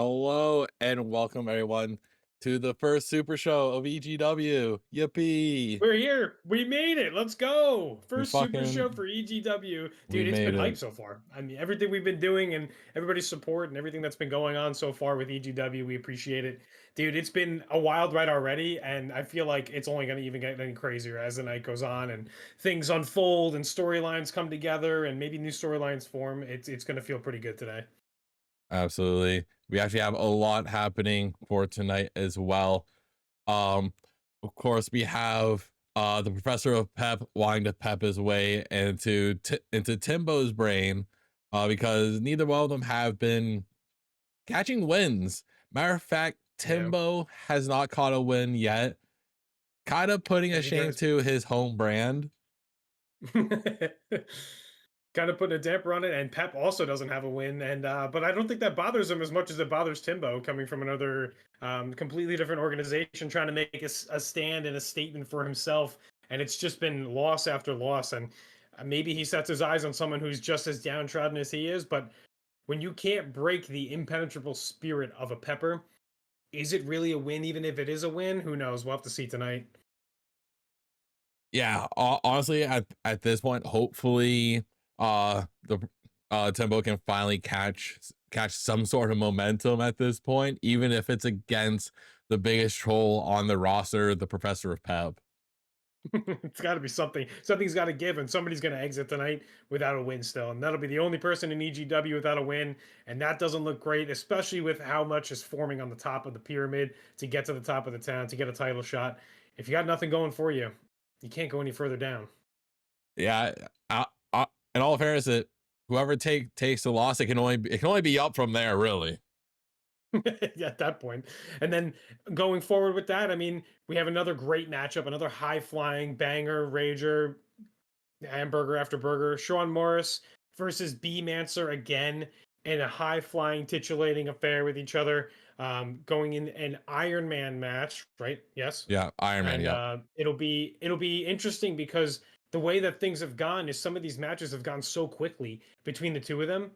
Hello and welcome everyone to the first super show of EGW. Yippee! We're here. We made it. Let's go. We First super show fucking for EGW. we Dude, it's been made hype it. so far. I mean, everything we've been doing and everybody's support and everything that's been going on so far with EGW, we appreciate it. Dude, it's been a wild ride already, and I feel like it's only going to even get any crazier as the night goes on and things unfold and storylines come together and maybe new storylines form. It's going to feel pretty good today. Absolutely. We actually have a lot happening for tonight as well. Um, of course we have the Professor of Pep wanting to pep his way into Timbo's brain, because neither one of them have been catching wins. Matter of fact, Yeah. Timbo has not caught a win yet, kind of putting a And he shame does. to his home brand. Kind of putting a damper on it, and Pep also doesn't have a win, and but I don't think that bothers him as much as it bothers Timbo, coming from another completely different organization, trying to make a stand and a statement for himself, and it's just been loss after loss, and maybe he sets his eyes on someone who's just as downtrodden as he is, but when you can't break the impenetrable spirit of a Pepper, is it really a win? Even if it is a win, who knows? We'll have to see tonight. Yeah, honestly, at this point, hopefully, the Timbo can finally catch some sort of momentum at this point, even if it's against the biggest troll on the roster, the Professor of Pep. It's got to be something. Something's got to give, and somebody's going to exit tonight without a win still. And that'll be the only person in EGW without a win. And that doesn't look great, especially with how much is forming on the top of the pyramid to get to the top of the town, to get a title shot. If you got nothing going for you, you can't go any further down. Yeah, in all fairness, whoever takes the loss, it can only be up from there, really. Yeah, at that point. And then going forward with that, I mean, we have another great matchup, another high flying banger, rager, hamburger after burger. Sean Morris versus Beemancer again in a high flying, titillating affair with each other, going in an Iron Man match, right? Yes. Yeah, Iron Man. And Yep. it'll be interesting because the way that things have gone is some of these matches have gone so quickly between the two of them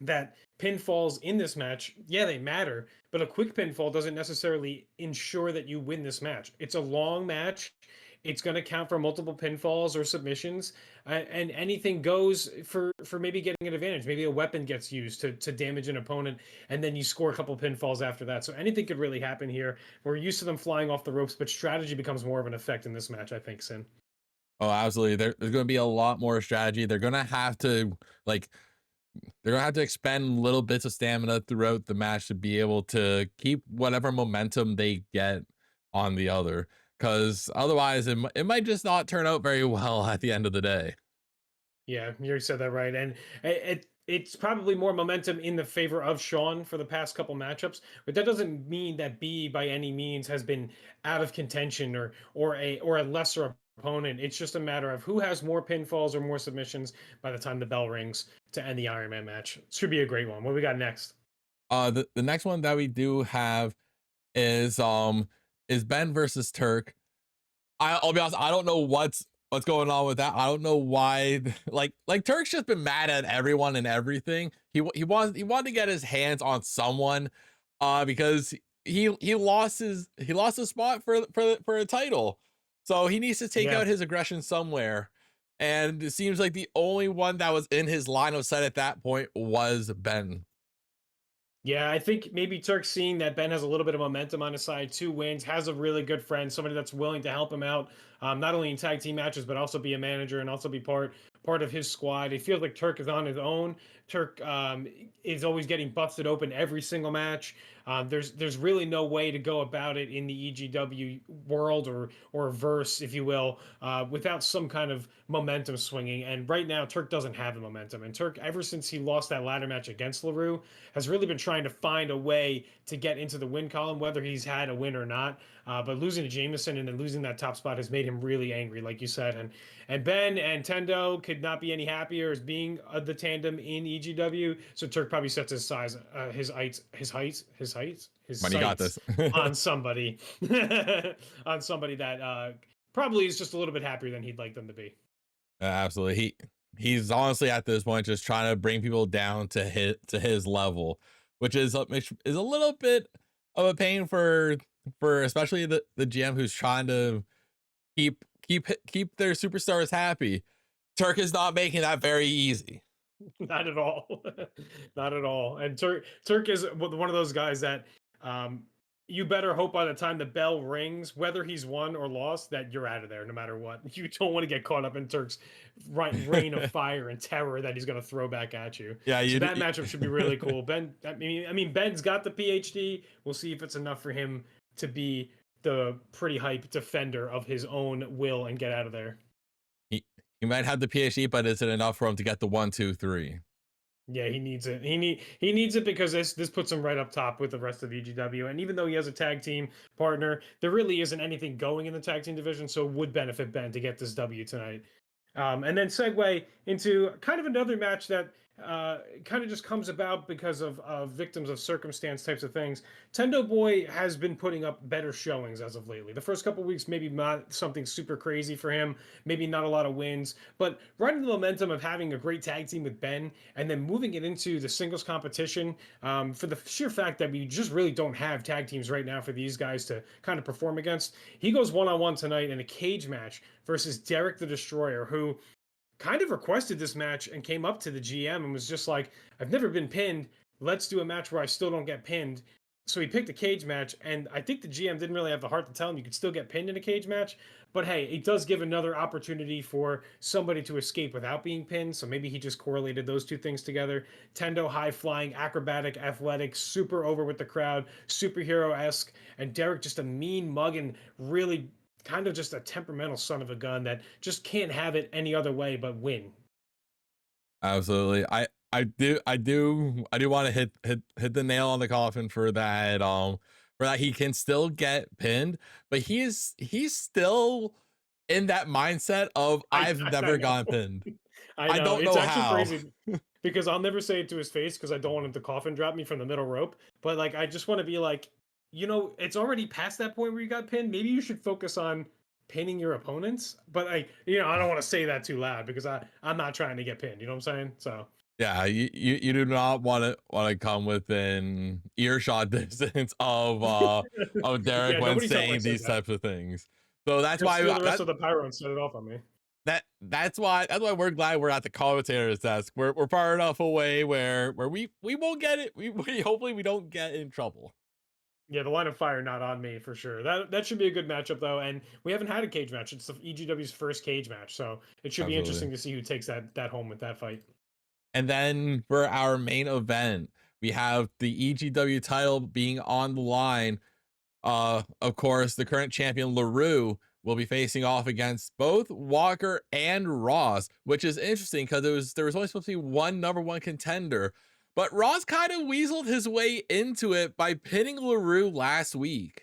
that pinfalls in this match, yeah, they matter, but a quick pinfall doesn't necessarily ensure that you win this match. It's a long match. It's going to count for multiple pinfalls or submissions, and anything goes for maybe getting an advantage. Maybe a weapon gets used to damage an opponent, and then you score a couple pinfalls after that. So anything could really happen here. We're used to them flying off the ropes, but strategy becomes more of an effect in this match, I think, Sin. Oh, absolutely. There's going to be a lot more strategy. They're going to have to like they're gonna have to expend little bits of stamina throughout the match to be able to keep whatever momentum they get on the other, because otherwise it might just not turn out very well at the end of the day. Yeah, you said that right, and it's probably more momentum in the favor of Sean for the past couple matchups, but that doesn't mean that B by any means has been out of contention or a lesser opponent. It's just a matter of who has more pinfalls or more submissions by the time the bell rings to end the Iron Man match. Should be a great one. What do we got next? The next one that we do have is Ben versus Turk. I'll be honest, I don't know what's going on with that. I don't know why. Like Turk's just been mad at everyone and everything. He wanted to get his hands on someone, because he lost his spot for a title, so he needs to take Yeah. out his aggression somewhere. And it seems like the only one that was in his line of sight at that point was Ben. Yeah, I think maybe Turk seeing that Ben has a little bit of momentum on his side, 2 wins, has a really good friend, somebody that's willing to help him out, not only in tag team matches but also be a manager and also be part of his squad. He feels like Turk is on his own. Turk is always getting busted open every single match. There's really no way to go about it in the EGW world or verse, if you will, without some kind of momentum swinging. And right now, Turk doesn't have the momentum. And Turk, ever since he lost that ladder match against LaRue, has really been trying to find a way to get into the win column, whether he's had a win or not. But losing to Jameson and then losing that top spot has made him really angry, like you said. And Ben and Tendo could not be any happier as being the tandem in EGW. So Turk probably sets his When he got sights this. on somebody, on somebody that probably is just a little bit happier than he'd like them to be. Absolutely. He's honestly at this point just trying to bring people down to his level, which is a little bit of a pain for especially the GM who's trying to keep their superstars happy. Turk is not making that very easy. Not at all. Not at all. And Turk is one of those guys that um, you better hope by the time the bell rings, whether he's won or lost, that you're out of there no matter what. You don't want to get caught up in Turk's rain of fire and terror that he's going to throw back at you. Yeah, So you. that matchup should be really cool. Ben, I mean, Ben's got the PhD. We'll see if it's enough for him to be the pretty hype defender of his own will and get out of there. He might have the PhD, but is it enough for him to get the 1, 2, 3? Yeah, he needs it. He needs it because this puts him right up top with the rest of EGW. And even though he has a tag team partner, there really isn't anything going in the tag team division, so it would benefit Ben to get this W tonight. And then segue into kind of another match that kind of just comes about because of victims of circumstance types of things. Tendo Boy has been putting up better showings as of lately. The first couple weeks, maybe not something super crazy for him, maybe not a lot of wins, but riding the momentum of having a great tag team with Ben and then moving it into the singles competition for the sheer fact that we just really don't have tag teams right now for these guys to kind of perform against. He goes one-on-one tonight in a cage match versus Derek the Destroyer, who kind of requested this match and came up to the GM and was just like, I've never been pinned. Let's do a match where I still don't get pinned. So he picked a cage match, and I think the GM didn't really have the heart to tell him you could still get pinned in a cage match. But hey, it does give another opportunity for somebody to escape without being pinned. So maybe he just correlated those two things together. Tendo, high flying, acrobatic, athletic, super over with the crowd, superhero esque, and Derek just a mean mug and really kind of just a temperamental son of a gun that just can't have it any other way but win. Absolutely. I do want to hit the nail on the coffin for that he can still get pinned, but he's still in that mindset of I've I never know. gotten pinned. I I know. don't It's know actually how. crazy because I'll never say it to his face because I don't want him to coffin drop me from the middle rope. But like, I just want to be like, it's already past that point where you got pinned. Maybe you should focus on pinning your opponents. But I don't want to say that too loud because I'm not trying to get pinned. You know what I'm saying? So Yeah, you do not want to come within earshot distance of Derek yeah, when nobody's ever saying said these that. types of things. So that's He'll why steal the rest of the pyro and set it off on me. that's why we're glad we're at the commentator's desk. We're far enough away where we won't get it. We hopefully we don't get in trouble. Yeah, the line of fire not on me for sure. That should be a good matchup though, and we haven't had a cage match. It's the EGW's first cage match, so it should be Absolutely. interesting to see who takes that home with that fight. And then for our main event, we have the EGW title being on the line. Of course, the current champion LaRue will be facing off against both Walker and Ross, which is interesting because there was only supposed to be one number one contender, but Ross kind of weaseled his way into it by pinning LaRue last week.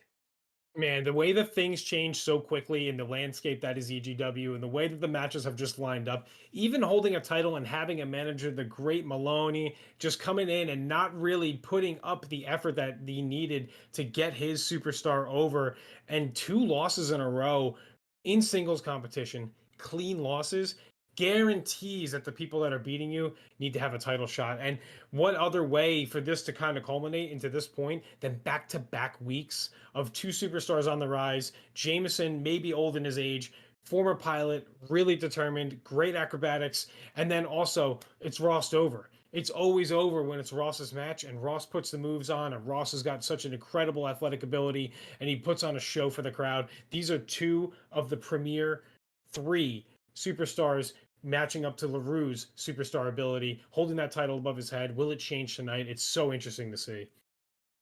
Man, the way that things change so quickly in the landscape that is EGW and the way that the matches have just lined up, even holding a title and having a manager, the great Maloney, just coming in and not really putting up the effort that he needed to get his superstar over, and two losses in a row in singles competition, clean losses, guarantees that the people that are beating you need to have a title shot. And what other way for this to kind of culminate into this point than back-to-back weeks of two superstars on the rise? Jameson, maybe old in his age, former pilot, really determined, great acrobatics, and then also it's Ross over. It's always over when it's Ross's match and Ross puts the moves on, and Ross has got such an incredible athletic ability and he puts on a show for the crowd. These are two of the premier three superstars matching up to LaRue's superstar ability, holding that title above his head. Will it change tonight? It's so interesting to see.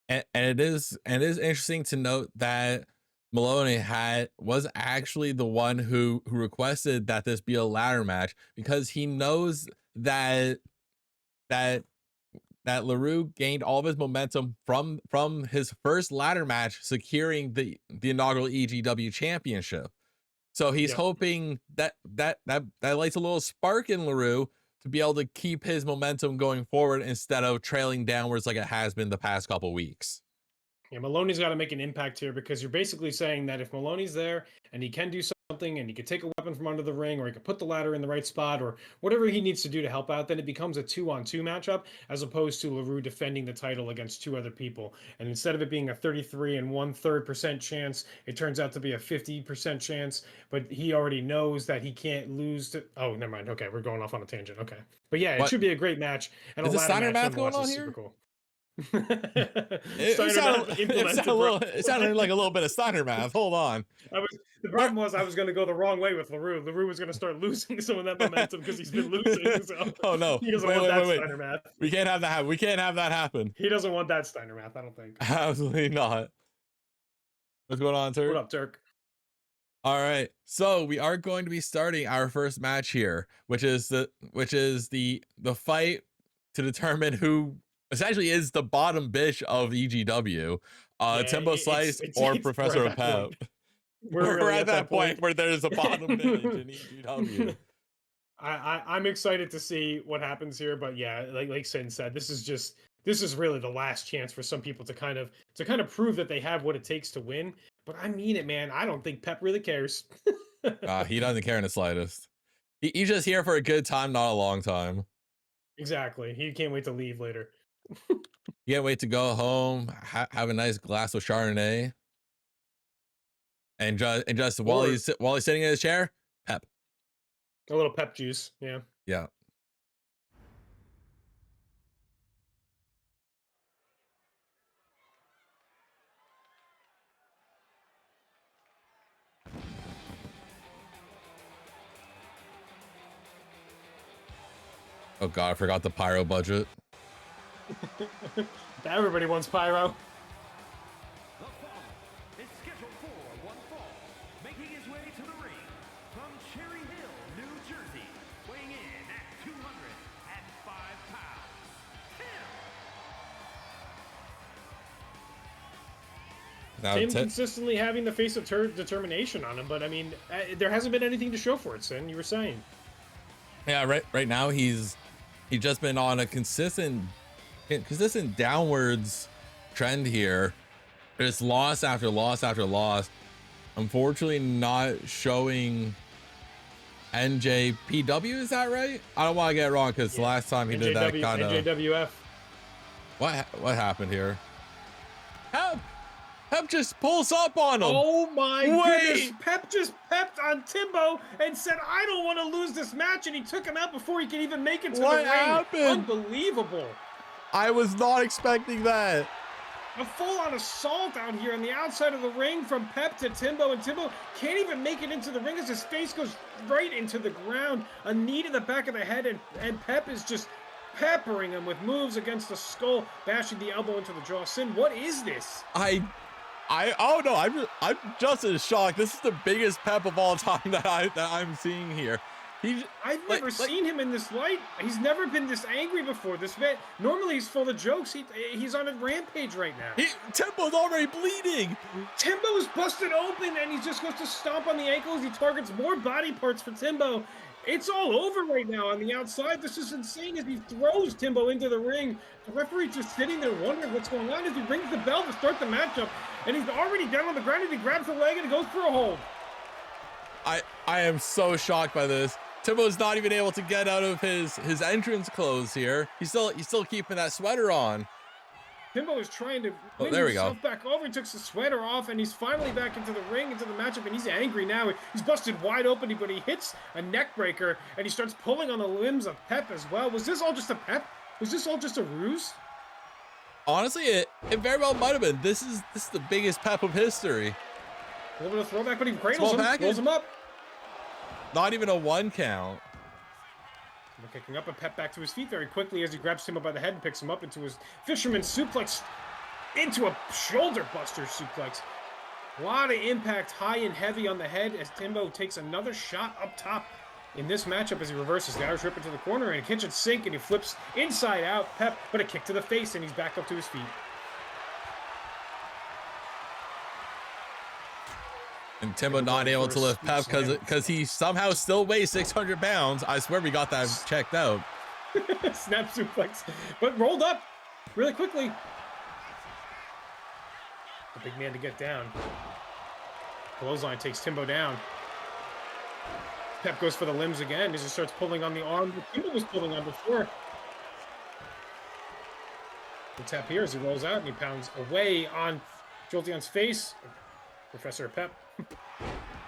And it is interesting to note that Maloney was actually the one who requested that this be a ladder match because he knows that that LaRue gained all of his momentum from his first ladder match, securing the inaugural EGW Championship. So he's Yep. hoping that lights a little spark in LaRue to be able to keep his momentum going forward instead of trailing downwards like it has been the past couple weeks. Yeah, Maloney's got to make an impact here because you're basically saying that if Maloney's there and he can do something something and he could take a weapon from under the ring, or he could put the ladder in the right spot, or whatever he needs to do to help out, then it becomes a 2-on-2 matchup, as opposed to LaRue defending the title against 2 other people. And instead of it being a 33 and 1/3% chance, it turns out to be a 50% chance. But he already knows that he can't lose to. Oh, never mind. Okay, we're going off on a tangent. Okay, but yeah, it should be a great match, and is a the ladder Steiner match math going nonetheless on is here? super cool. It sounded like a little bit of Steiner math. Hold on. The problem was I was going to go the wrong way with LaRue. LaRue was going to start losing some of that momentum because he's been losing. So oh no! He doesn't want that Steiner math. We can't have that happen. We can't have that happen. He doesn't want that Steiner math. I don't think. Absolutely not. What's going on, Turk? What up, Turk? All right, so we are going to be starting our first match here, which is the fight to determine who essentially is the bottom bitch of EGW, Timbo Slice or Professor of Pep. We're really at that point where there's a bottom bitch in EGW. I'm excited to see what happens here, but yeah, like Sin said, this is really the last chance for some people to kind of prove that they have what it takes to win. But I mean it, man. I don't think Pep really cares. He doesn't care in the slightest. He's just here for a good time, not a long time. Exactly. He can't wait to leave later. He can't wait to go home, have a nice glass of Chardonnay, and just while he's sitting in his chair, Pep. A little Pep juice, yeah. Yeah. Oh god, I forgot the pyro budget. Everybody wants pyro. The fall is scheduled for one fall, making his way to the ring from Cherry Hill, New Jersey, weighing in at 205 pounds, Tim consistently having the face of determination on him, but I mean, there hasn't been anything to show for it, Sin. You were saying. Yeah, right now he's just been on a consistent downwards trend here. It's loss after loss after loss. Unfortunately, not showing NJPW. Is that right? I don't want to get it wrong because last time he did that kind of NJWF. What happened here? Pep just pulls up on him. Oh my goodness. Pep just pepped on Timbo and said, I don't want to lose this match. And he took him out before he could even make it to the ring. Happened? Unbelievable. I was not expecting that. A full-on assault out here on the outside of the ring from Pep to Timbo. And Timbo can't even make it into the ring as his face goes right into the ground. A knee to the back of the head. And Pep is just peppering him with moves against the skull, bashing the elbow into the jaw. Sin, what is this? Oh no, I'm just as shocked. This is the biggest Pep of all time that I'm seeing here. I've never seen him in this light. He's never been this angry before. This man, normally he's full of jokes. He's on a rampage right now. Timbo's already bleeding. Timbo's busted open, and he just goes to stomp on the ankles. He targets more body parts for Timbo. It's all over right now on the outside. This is insane as he throws Timbo into the ring. The referee's just sitting there wondering what's going on as he rings the bell to start the matchup. And he's already down on the ground and he grabs the leg and he goes for a hold. I am so shocked by this. Timbo's not even able to get out of his entrance clothes here. He's still keeping that sweater on. Timbo is trying to win himself back over. He took the sweater off, and he's finally back into the ring, into the matchup, and he's angry now. He's busted wide open, but he hits a neck breaker, and he starts pulling on the limbs of Pep as well. Was this all just a Pep? Was this all just a ruse? Honestly, it very well might have been. This is the biggest Pep of history. A little bit of throwback, but he cradles him, rolls him up. Not even a 1 count. Kicking up, and Pep back to his feet very quickly as he grabs Timbo by the head and picks him up into his fisherman suplex, into a shoulder buster suplex. A lot of impact, high and heavy on the head as Timbo takes another shot up top in this matchup as he reverses the Irish Rip into the corner and a kitchen sink, and he flips inside out Pep, but a kick to the face, and he's back up to his feet. And Timbo not able to lift Pep because he somehow still weighs 600 pounds. I swear we got that checked out. Snap suplex, but rolled up really quickly. The big man to get down. Clothesline takes Timbo down. Pep goes for the limbs again. He just starts pulling on the arm that Timbo was pulling on before. The tap here as he rolls out and he pounds away on Jolteon's face. Professor of Pep.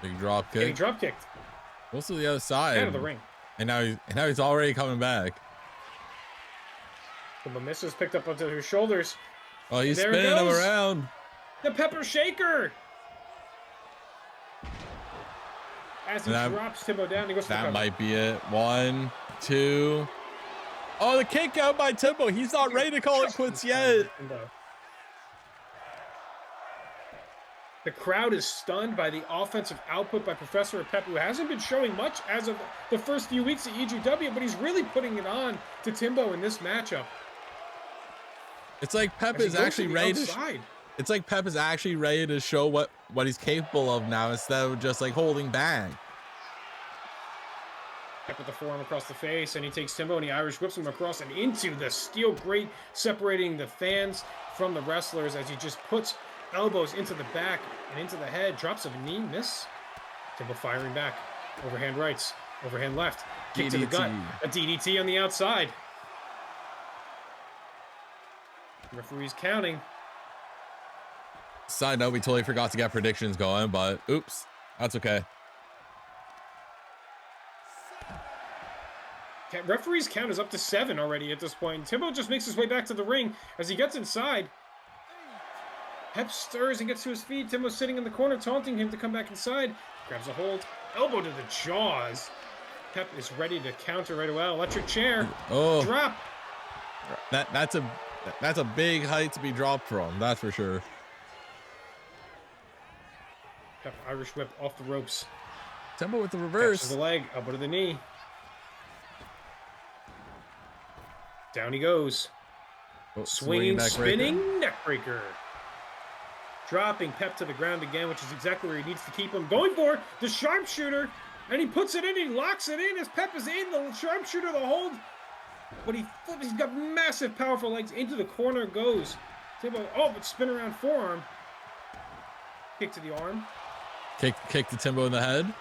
Big drop kick. Getting drop kicked. Goes to the other side. Out of the ring. And now he's already coming back. Timbo misses, picked up onto his shoulders. Oh, he's spinning him around. The pepper shaker. As he drops Timbo down, he goes for the cover. That might be it. 1, 2. Oh, the kick out by Timbo. He's not ready to call it quits yet. The crowd is stunned by the offensive output by Professor of Pep, who hasn't been showing much as of the first few weeks at EGW, but he's really putting it on to Timbo in this matchup. It's like Pep is actually ready to. It's like Pep is actually ready to show what he's capable of now, instead of just like holding back. Pep with the forearm across the face, and he takes Timbo and he Irish whips him across and into the steel grate, separating the fans from the wrestlers as he just puts elbows into the back and into the head. Drops of a knee, miss. Timbo firing back. Overhand rights, overhand left. Kick to the gut. A DDT on the outside. Referee's counting. Side note, we totally forgot to get predictions going, but oops, that's okay. Referee's count is up to 7 already at this point. Timbo just makes his way back to the ring as he gets inside. Pep stirs and gets to his feet. Timbo's sitting in the corner, taunting him to come back inside. Grabs a hold. Elbow to the jaws. Pep is ready to counter right away. Electric chair. Oh, drop. That's a big height to be dropped from. That's for sure. Pep Irish whip off the ropes. Timbo with the reverse. Catches the leg. Elbow to the knee. Down he goes. Oh, swinging, spinning neckbreaker. Dropping Pep to the ground again, which is exactly where he needs to keep him. Going for the sharpshooter, and he puts it in. He locks it in as Pep is in the sharpshooter, the hold. But he's got massive, powerful legs. Into the corner goes Timbo. Oh, but spin around forearm. Kick to the arm. Kick to Timbo in the head.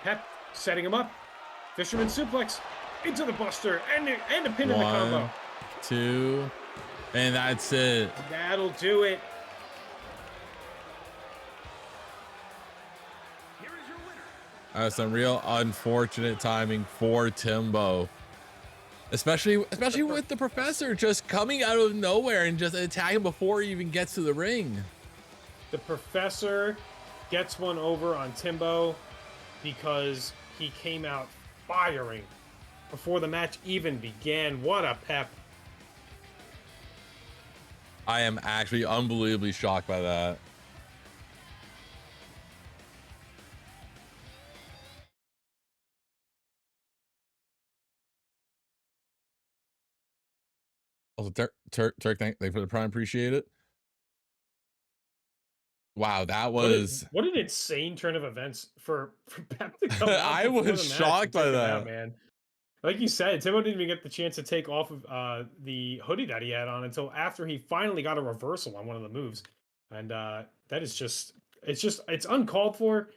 Pep setting him up. Fisherman suplex into the buster and a pin in the combo. 1, 2, and that's it. That'll do it. Here is your winner. That's some real unfortunate timing for Timbo. Especially with the Professor just coming out of nowhere and just attacking before he even gets to the ring. The Professor gets one over on Timbo because he came out firing before the match even began. What a Pep. I am actually unbelievably shocked by that. Also, Turk, thank you for the prime. Appreciate it. Wow, that was what an insane turn of events for Pep to come out. I was shocked by that, man. Like you said, Timbo didn't even get the chance to take off of the hoodie that he had on until after he finally got a reversal on one of the moves, and that is it's uncalled for,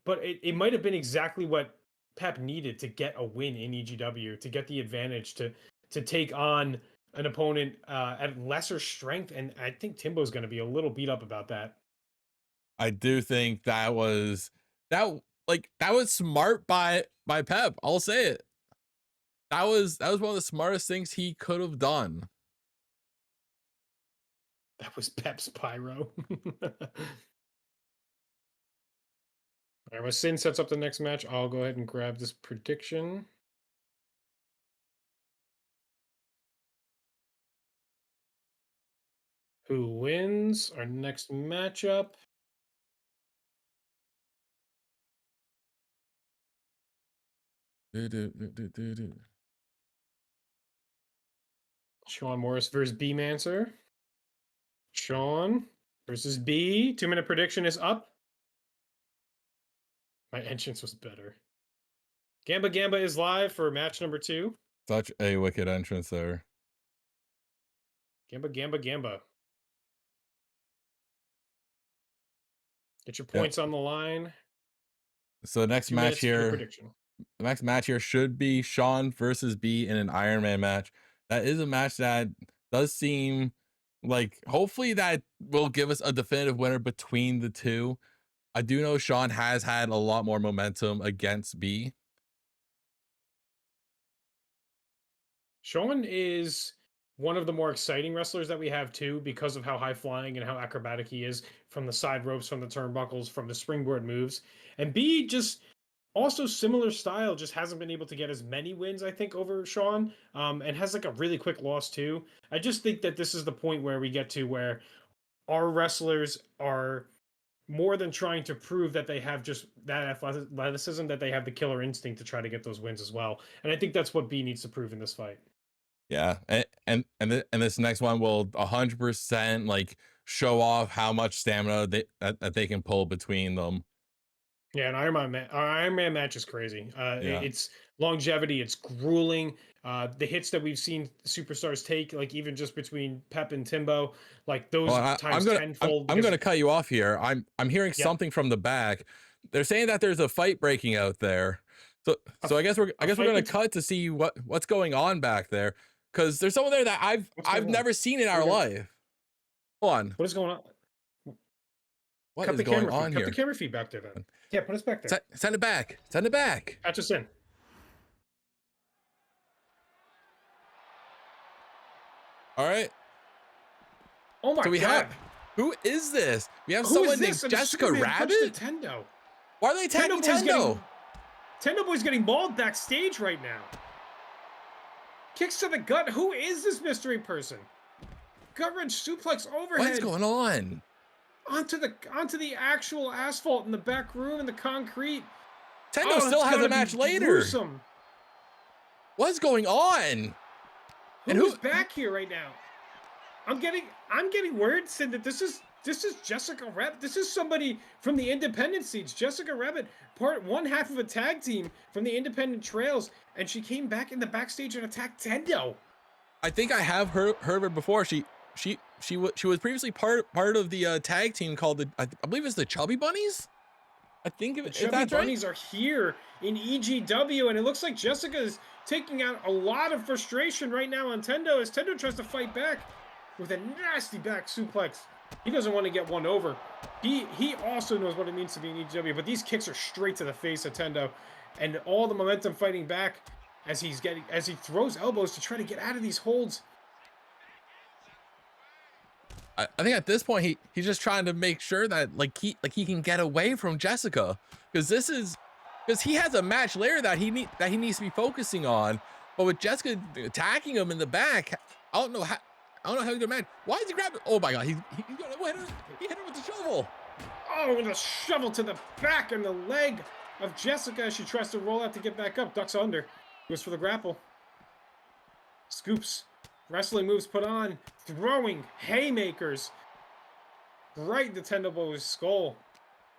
but it might have been exactly what Pep needed to get a win in EGW, to get the advantage to take on an opponent at lesser strength, and I think Timbo's going to be a little beat up about that. I do think that was smart by Pep. I'll say it. That was one of the smartest things he could have done. That was Pep's pyro. All right, when Sin sets up the next match, I'll go ahead and grab this prediction. Who wins our next matchup? Sean Morris versus Beemancer. Sean versus B. 2-minute prediction is up. My entrance was better. Gamba Gamba is live for match number 2. Such a wicked entrance there. Gamba Gamba Gamba. Get your points on the line. So the next 2 match minutes for your here, prediction. the next match here should be Sean versus B in an Iron Man match. That is a match that does seem like hopefully that will give us a definitive winner between the two. I do know Sean has had a lot more momentum against B. Sean is one of the more exciting wrestlers that we have too, because of how high flying and how acrobatic he is from the side ropes, from the turnbuckles, from the springboard moves. And B just also similar style, just hasn't been able to get as many wins, I think, over Sean, and has like a really quick loss too. I just think that this is the point where we get to where our wrestlers are more than trying to prove that they have just that athleticism, that they have the killer instinct to try to get those wins as well. And I think that's what B needs to prove in this fight. Yeah, and this next one will 100% like show off how much stamina that they can pull between them. Yeah, an Iron Man match is crazy. Yeah. It's longevity, it's grueling. The hits that we've seen superstars take, like even just between Pep and Timbo, like those Well, times I'm tenfold. gonna cut you off here. I'm hearing Yeah. something from the back. They're saying that there's a fight breaking out there. So I guess we're gonna cut to see what's going on back there, because there's someone there that I've never seen in our life. Hold on. What is going on? What Cut is the going camera on feed. here? Cut the camera feed back there then. Yeah, put us back there. Send it back. Send it back. Patch us in. All right. Oh my So we god. have, who is this? We have Who someone is named this? And Jessica Superman punched Rabbit. the Tendo. Why are they attacking Tendo? Tendo Boy's getting mauled backstage right now. Kicks to the gut. Who is this mystery person? Gut wrench suplex overhead. What's going on? Onto the actual asphalt in the back room in the concrete. Tendo still has a match later. Gruesome. What's going on? Who's back here right now? I'm getting word said that this is Jessica Rabbit. This is somebody from the independent scenes. Jessica Rabbit, one half of a tag team from the independent trails, and she came back in the backstage and attacked Tendo. I think I have heard her before. She was previously part of the tag team called I believe it's the Chubby Bunnies. I think the Chubby Bunnies are here in EGW, and it looks like Jessica is taking out a lot of frustration right now on Tendo as Tendo tries to fight back with a nasty back suplex. He doesn't want to get one over. He also knows what it means to be in EGW, but these kicks are straight to the face of Tendo, and all the momentum fighting back as he throws elbows to try to get out of these holds. I think at this point he's just trying to make sure that he can get away from Jessica, because he has a match later that he needs to be focusing on. But with Jessica attacking him in the back, I don't know how he's gonna manage. Why is he grabbing? Oh my god, he's gonna hit him with the shovel. Oh, with a shovel to the back and the leg of Jessica as she tries to roll out to get back up. Ducks under. Goes for the grapple. Scoops. Wrestling moves put on. Throwing haymakers right into Tendo Boy's skull.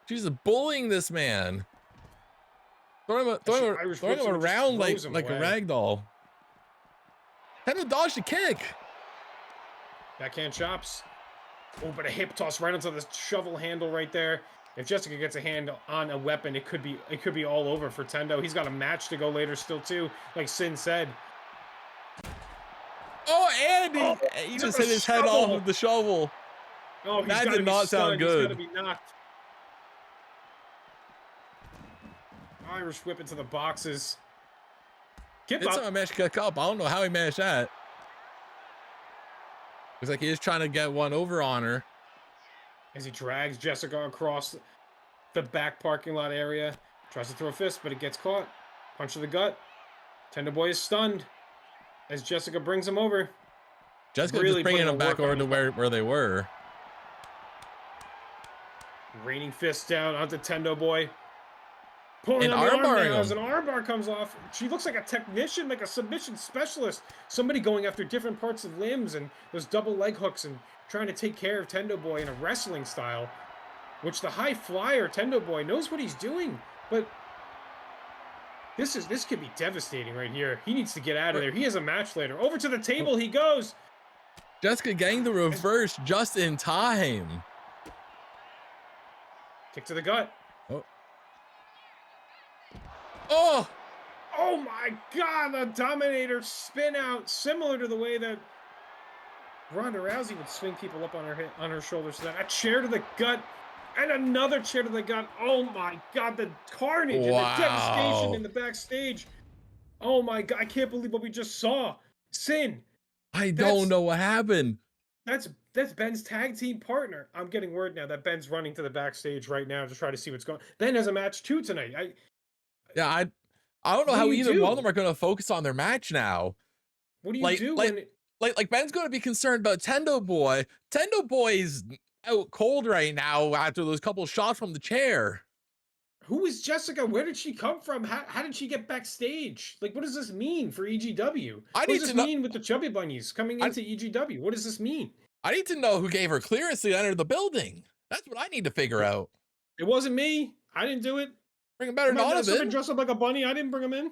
She's bullying this man. Throwing him around like a rag doll. Tendo dodged the kick. Backhand chops. Oh, but a hip toss right onto the shovel handle right there. If Jessica gets a hand on a weapon, it could be all over for Tendo. He's got a match to go later still too, like Sin said. Oh, and he just hit his head off with the shovel. Oh, that did not sound good. He's got to be knocked. Irish whip into the boxes. It's not a match kick up. I don't know how he managed that. Looks like he is trying to get one over on her. As he drags Jessica across the back parking lot area. Tries to throw a fist, but it gets caught. Punch to the gut. Tendo Boy is stunned as Jessica brings him over. Jessica really just bringing him back over to where they were. Raining fist down onto Tendo Boy. Pulling on the arm now as an armbar comes off. She looks like a technician, like a submission specialist. Somebody going after different parts of limbs and those double leg hooks and trying to take care of Tendo Boy in a wrestling style, which the high flyer Tendo Boy knows what he's doing. But this could be devastating right here. He needs to get out of there. He has a match later. Over to the table he goes. Jessica getting the reverse just in time. Kick to the gut. Oh. Oh, Oh my God, the Dominator spin out, similar to the way that Ronda Rousey would swing people up on her shoulders. So that a chair to the gut and another chair to the gut. Oh my God, the carnage and the devastation in wow. the backstage. Oh my God, I can't believe what we just saw. Sin, I don't that's know what happened. that's Ben's tag team partner. I'm getting word now that Ben's running to the backstage right now to try to see what's going on. Ben has a match too tonight. Yeah, I don't know What do how you either one of do? them are going to focus on their match now. What do you Like, do like, when like Ben's going to be concerned about Tendo Boy. Tendo Boy's out cold right now after those couple shots from the chair. who is Jessica? Where did she come from? How did she get backstage? Like, what does this mean for EGW? I What does need this to know. mean with the Chubby Bunnies coming I, into EGW? What does this mean? I need to know who gave her clearance to enter the building. That's what I need to figure out. It wasn't me. I didn't do it. Bring him better My not dad have somebody been. dressed up like a bunny. I didn't bring him in.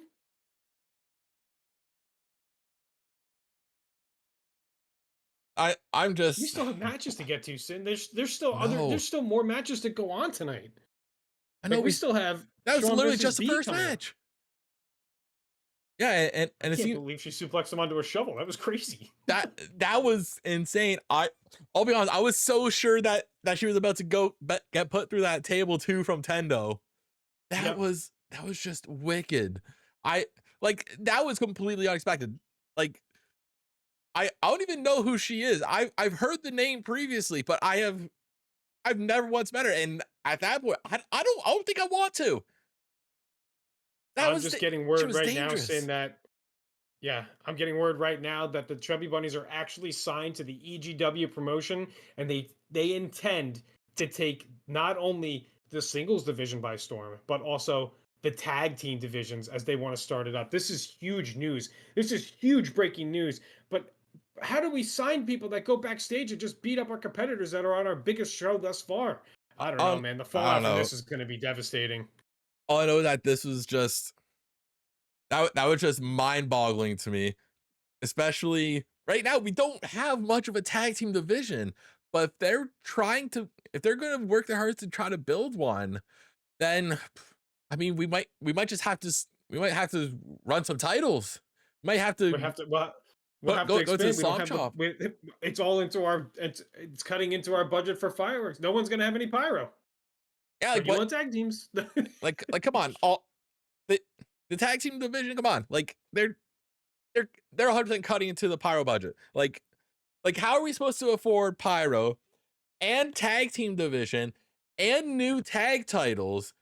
I'm We just still have matches to get to, Sin. no. There's still more matches to go on tonight. I know Like we still have that was Sean literally versus just the B first coming up. match. Yeah, I and it can't seemed believe she suplexed him onto a shovel. That was crazy. that was insane. I'll be honest, I was so sure that she was about to get put through that table too from Tendo. That Yep. was just wicked. I like that was completely unexpected. Like I don't even know who she is. I've heard the name previously, but I've never once met her. And at that point, I don't think I want to. I'm just getting She word was right now saying dangerous. that. Yeah, I'm getting word right now that the Chubby Bunnies are actually signed to the EGW promotion, and they intend to take not only the singles division by storm, but also the tag team divisions as they want to start it up. This is huge news. This is huge breaking news. But how do we sign people that go backstage and just beat up our competitors that are on our biggest show thus far? I don't know, man. The I don't fallout from know. this is going to be devastating. All I know is that this was just that was just mind-boggling to me. Especially right now, we don't have much of a tag team division, but if they're going to work their hardest to try to build one, then I mean, we might just have to we might have to run some titles. We might have to We have to we'll have to go to the expand. We don't song have shop. it's all into it's cutting into our budget for fireworks. No one's gonna have any pyro. Yeah, But like you what? want tag teams. Like come on, all the tag team division. Come on, like they're 100% cutting into the pyro budget. Like how are we supposed to afford pyro and tag team division and new tag titles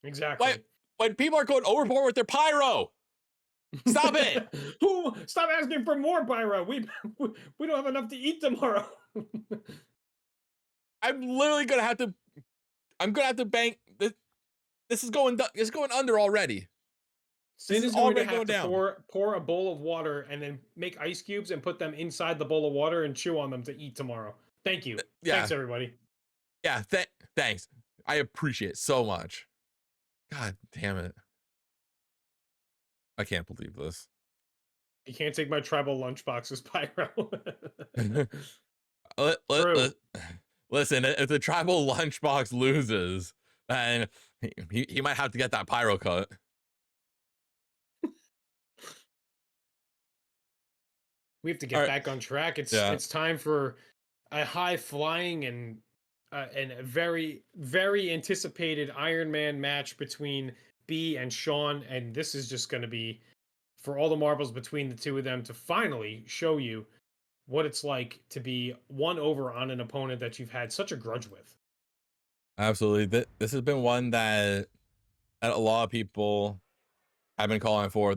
Exactly. when people are going overboard with their pyro? Stop it. Stop asking for more pyro. We don't have enough to eat tomorrow. I'm literally gonna have to. I'm gonna have to bank this. This is going. It's going under already. Sin This is is going to already have going to down. pour a bowl of water and then make ice cubes and put them inside the bowl of water and chew on them to eat tomorrow. Thank you. Yeah. Thanks, everybody. Yeah. Thanks. I appreciate it so much. God damn it. I can't believe this. You can't take my tribal lunchbox as pyro. Let, listen, if the tribal lunchbox loses, then he might have to get that pyro cut. We have to get back on track. It's time for a high flying and a very very anticipated Iron Man match between B and Sean, and this is just going to be for all the marbles between the two of them to finally show you what it's like to be won over on an opponent that you've had such a grudge with. Absolutely. This has been one that a lot of people have been calling for.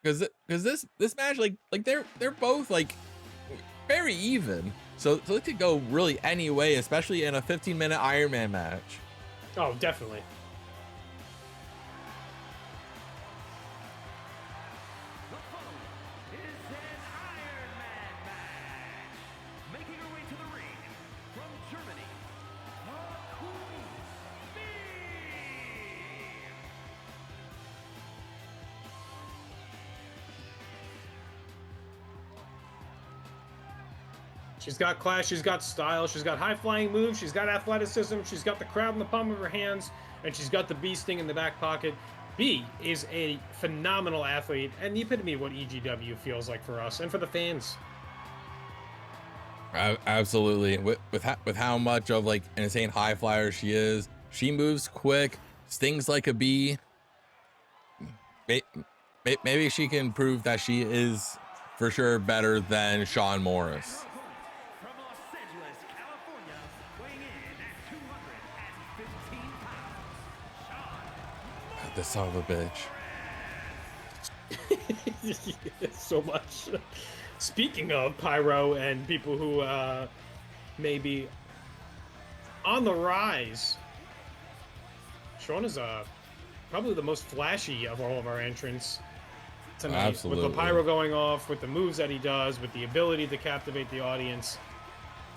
Because this match, like they're both like very even. So it could go really any way, especially in a 15-minute Iron Man match. Oh, definitely. The following is an Iron Man match. Making her way to the ring from Germany, the Queen Bee. She's got class, she's got style, she's got high-flying moves, she's got athleticism, she's got the crowd in the palm of her hands, and she's got the bee sting in the back pocket. Bee is a phenomenal athlete and the epitome of what EGW feels like for us and for the fans. Absolutely. With how much of like an insane high flyer she is, she moves quick, stings like a bee. Maybe she can prove that she is for sure better than Sean Morris. From Los Angeles, California, weighing in at 215 pounds, This son of a bitch. So much. Speaking of Pyro and people who may be on the rise, Sean is probably the most flashy of all of our entrants tonight. Absolutely. With the Pyro going off, with the moves that he does, with the ability to captivate the audience.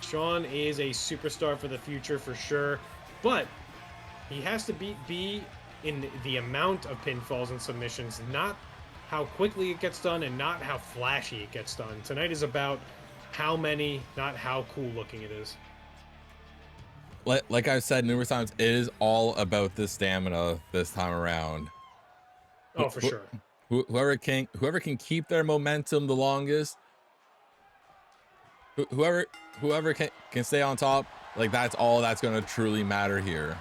Sean is a superstar for the future for sure, but he has to beat B in the amount of pinfalls and submissions, not how quickly it gets done and not how flashy it gets done. Tonight is about how many, not how cool looking it is. Like I've said numerous times, it is all about the stamina this time around. Oh, for sure. Whoever can keep their momentum the longest, whoever can stay on top, like that's all that's going to truly matter here.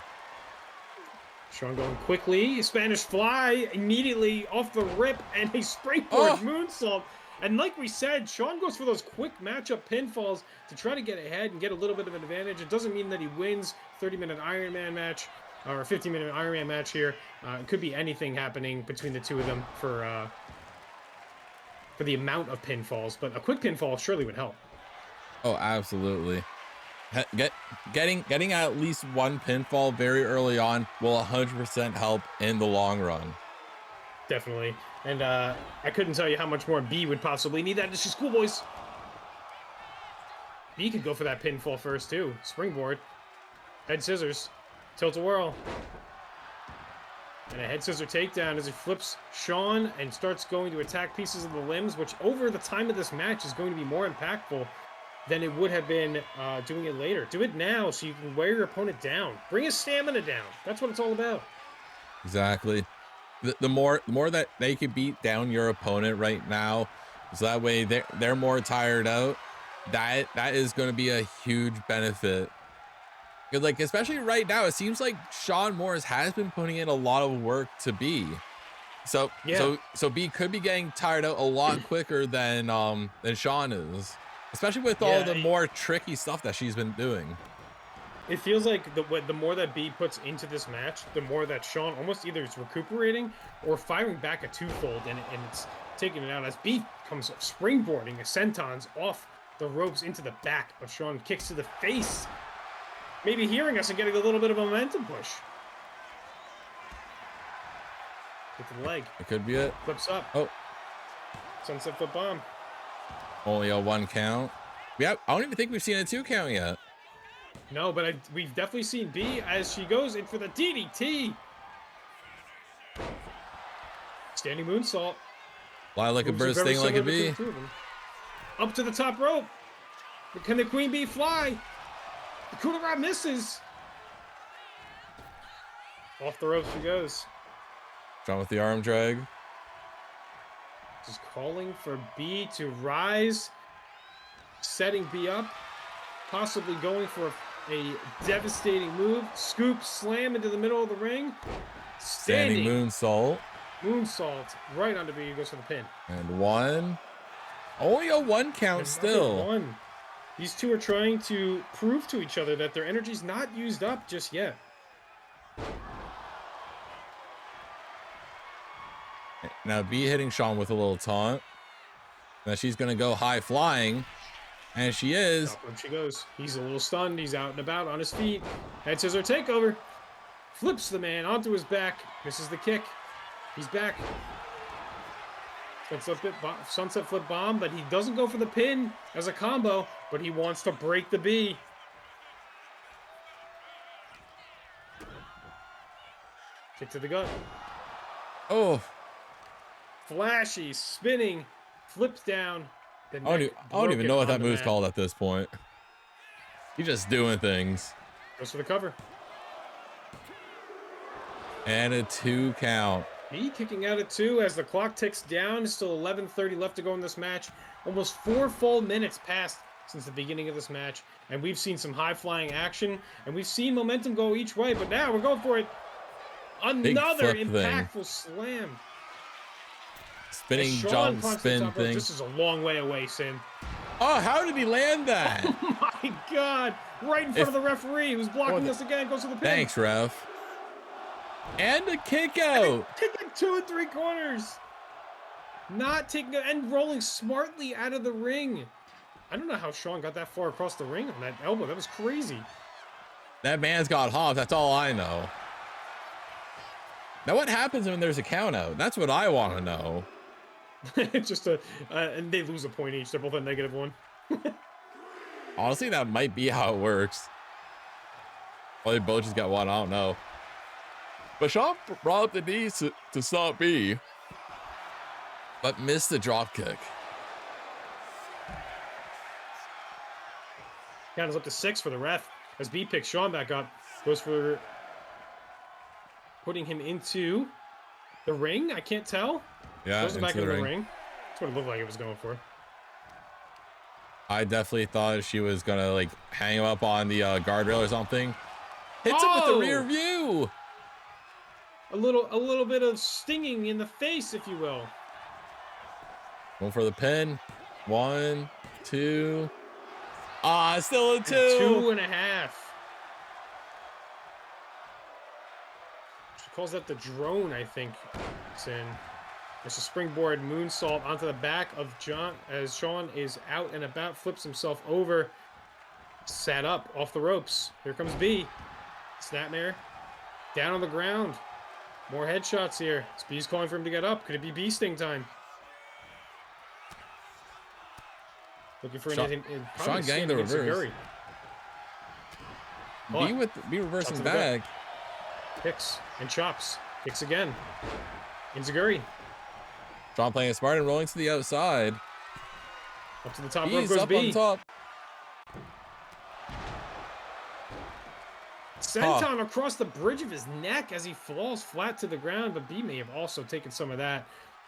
Sean going quickly, Spanish fly immediately off the rip, and a springboard moonsault. And like we said, Sean goes for those quick matchup pinfalls to try to get ahead and get a little bit of an advantage. It doesn't mean that he wins 30-minute Iron Man match or a 15-minute Iron Man match here. It could be anything happening between the two of them for the amount of pinfalls, but a quick pinfall surely would help. Oh, absolutely. Getting at least one pinfall very early on will 100% help in the long run. Definitely. And I couldn't tell you how much more B would possibly need that. She's cool, boys. B could go for that pinfall first, too. Springboard. Head scissors. Tilt-a-whirl. And a head scissor takedown as he flips Sean and starts going to attack pieces of the limbs, which over the time of this match is going to be more impactful than it would have been doing it later. Do it now so you can wear your opponent down. Bring his stamina down. That's what it's all about. Exactly. The more that they can beat down your opponent right now, so that way they're more tired out, that is going to be a huge benefit. Because like especially right now, it seems like Sean Morris has been putting in a lot of work to B. So yeah. so B could be getting tired out a lot quicker than Sean is. Especially with all the more tricky stuff that she's been doing. It feels like the more that B puts into this match, the more that Sean almost either is recuperating or firing back a twofold, and it's taking it out as B comes springboarding a sentons off the ropes into the back of Sean, kicks to the face. Maybe hearing us and getting a little bit of a momentum push. With the leg. It could be it. Flips up. Oh. Sunset flip bomb. Only a 1 count. Yeah, I don't even think we've seen a 2 count yet. No, but we've definitely seen B as she goes in for the DDT. Standing moonsault. Fly like a bird, sting like a bee. Up to the top rope. But can the Queen Bee fly? The coup de grace misses. Off the ropes she goes. John with the arm drag. Just calling for B to rise. Setting B up. Possibly going for a devastating move. Scoop, slam into the middle of the ring. Standing moonsault. Moonsault right onto B. Goes for the pin. And 1. Only a 1 count still. 1. These two are trying to prove to each other that their energy's not used up just yet. Now B hitting Sean with a little taunt. Now she's going to go high flying. And she is. Top rope she goes. He's a little stunned. He's out and about on his feet. Head scissor takeover. Flips the man onto his back. Misses the kick. He's back. Sunset flip bomb, but he doesn't go for the pin as a combo, but he wants to break the B. Kick to the gut. Oh. Flashy, spinning, flips down, The I neck don't even broken know what on that the move's mat. called at this point. He's just doing things. Goes for the cover. And a 2 count. B kicking out at 2 as the clock ticks down. Still 11:30 left to go in this match. Almost 4 full minutes passed since the beginning of this match. And we've seen some high-flying action. And we've seen momentum go each way. But now we're going for it. Another flip impactful slam. Spinning As Sean jump punches the spin top rope. thing. This is a long way away, Sin. Oh, how did he land that? Oh my God. Right in front of the referee who's blocking us again. Goes to the pin. Thanks, ref. And a kick out. Kicking 2 3/4. Not taking it and rolling smartly out of the ring. I don't know how Sean got that far across the ring on that elbow. That was crazy. That man's got hops. That's all I know. Now, what happens when there's a count out? That's what I want to know. Just and they lose a point each. They're both a -1. Honestly, that might be how it works. Well, they both just got one. I don't know. But Sean brought up the knees to stop B, but missed the drop kick. Count is up to 6 for the ref as B picks Sean back up. Goes for putting him into the ring. I can't tell. Yeah, goes back into into the the ring. ring. That's what it looked like it was going for. I definitely thought she was gonna like hang him up on the guardrail or something. Hits him with the rear view. A little bit of stinging in the face, if you will. Going for the pin. 1, 2. Ah, still a 2. 2.5. She calls that the drone, I think. It's in. It's a springboard moonsault onto the back of John as Sean is out and about, flips himself over, sat up off the ropes. Here comes B. Snapmare down on the ground. More headshots here. B's calling for him to get up. Could it be B sting time? Looking for Sean getting the reverse. B reversing back. Kicks and chops. Kicks again. Enziguri. Sean playing it smart and rolling to the outside. Up to the top rope He's goes up B. on top. Senton across the bridge of his neck as he falls flat to the ground, but B may have also taken some of that,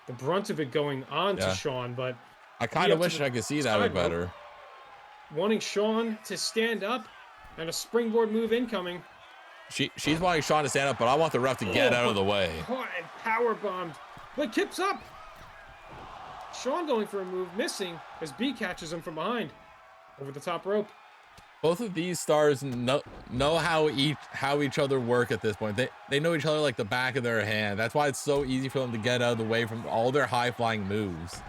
the brunt of it going on to Sean, but I kind of wish I could see that better. Wanting Sean to stand up and a springboard move incoming. She's wanting Sean to stand up, but I want the ref to get out of the way. Caught and power bombed, but kips up. Sean going for a move, missing as B catches him from behind over the top rope. Both of these stars know how each other work at this point. They know each other like the back of their hand. That's why it's so easy for them to get out of the way from all their high-flying moves.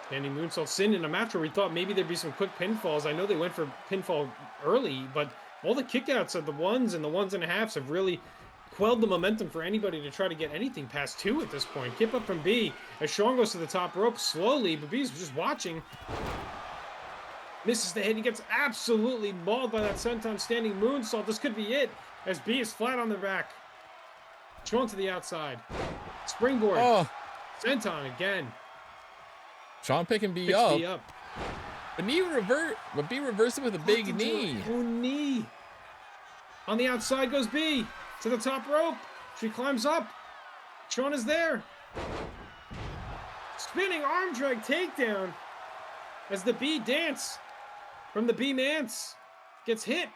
Standing moonsault. Sin in a match where we thought maybe there'd be some quick pinfalls. I know they went for pinfall early, but all the kickouts of the ones and the 1.5s have really quelled the momentum for anybody to try to get anything past 2 at this point. Kip up from B as Sean goes to the top rope slowly, but B's just watching. Misses the hit. He gets absolutely mauled by that senton standing moonsault. This could be it as B is flat on the back. Sean to the outside. Springboard. Oh. Senton again. Sean picking B Picks up. B up. But B reversing with a big knee. Oh, knee. On the outside goes B to the top rope. She climbs up. Sean is there. Spinning arm drag takedown as the B dance from the Beemancer gets hit.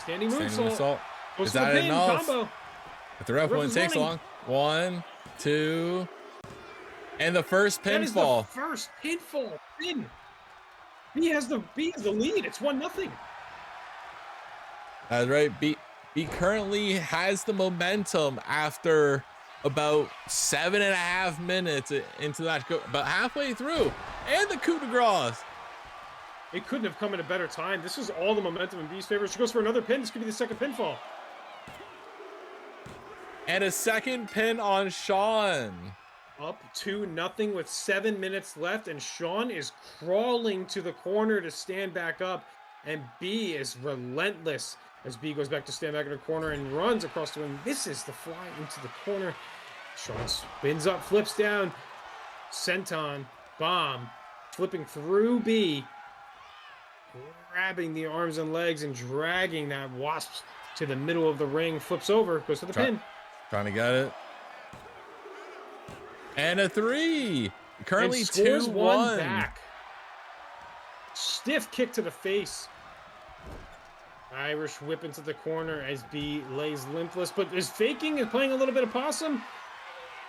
Standing moonsault. Is that enough? Combo. If the ref wouldn't take so long. 1, 2. And the first pinfall. That is the first pinfall. Pin. B has the lead. It's 1-0. That's right. B currently has the momentum after about 7.5 minutes into that, about halfway through, and the coup de grace. It couldn't have come at a better time. This is all the momentum in B's favor. She goes for another pin. This could be the second pinfall. And a second pin on Sean. Up 2-0 with 7 minutes left, and Sean is crawling to the corner to stand back up, and B is relentless as B goes back to stand back in the corner and runs across the ring. Misses the fly into the corner. Sean spins up, flips down, Senton bomb, flipping through B, grabbing the arms and legs and dragging that Wasp to the middle of the ring. Flips over, goes to the pin. Trying to get it. And a 3. Currently 2-1. Back. Stiff kick to the face. Irish whip into the corner as B lays limpless, but is faking and playing a little bit of possum.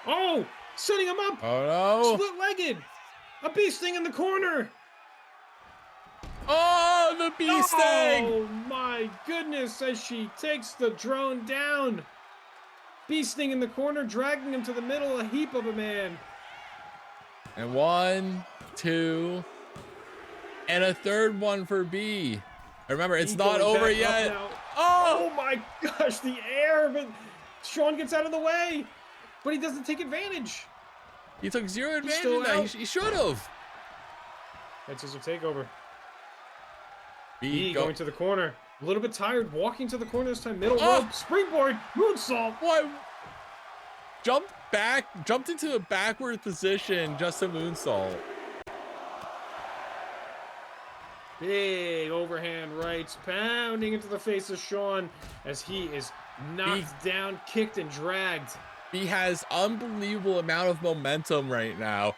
Oh, setting him up. Oh no. Split-legged. A bee sting in the corner. Oh, the bee sting. Oh my goodness, as she takes the drone down. Bee sting in the corner, dragging him to the middle, a heap of a man. And 1, 2, and a third one for B. Remember, it's not over yet. Oh my gosh, the air, but Sean gets out of the way, but he doesn't take advantage. He took 0 advantage. He should have. That's his takeover. B going to the corner. A little bit tired, walking to the corner this time. Middle rope, springboard, moonsault. What? Jumped back, jumped into a backward position, just a moonsault. Big overhand rights, pounding into the face of Sean as he is knocked down, kicked, and dragged. He has unbelievable amount of momentum right now,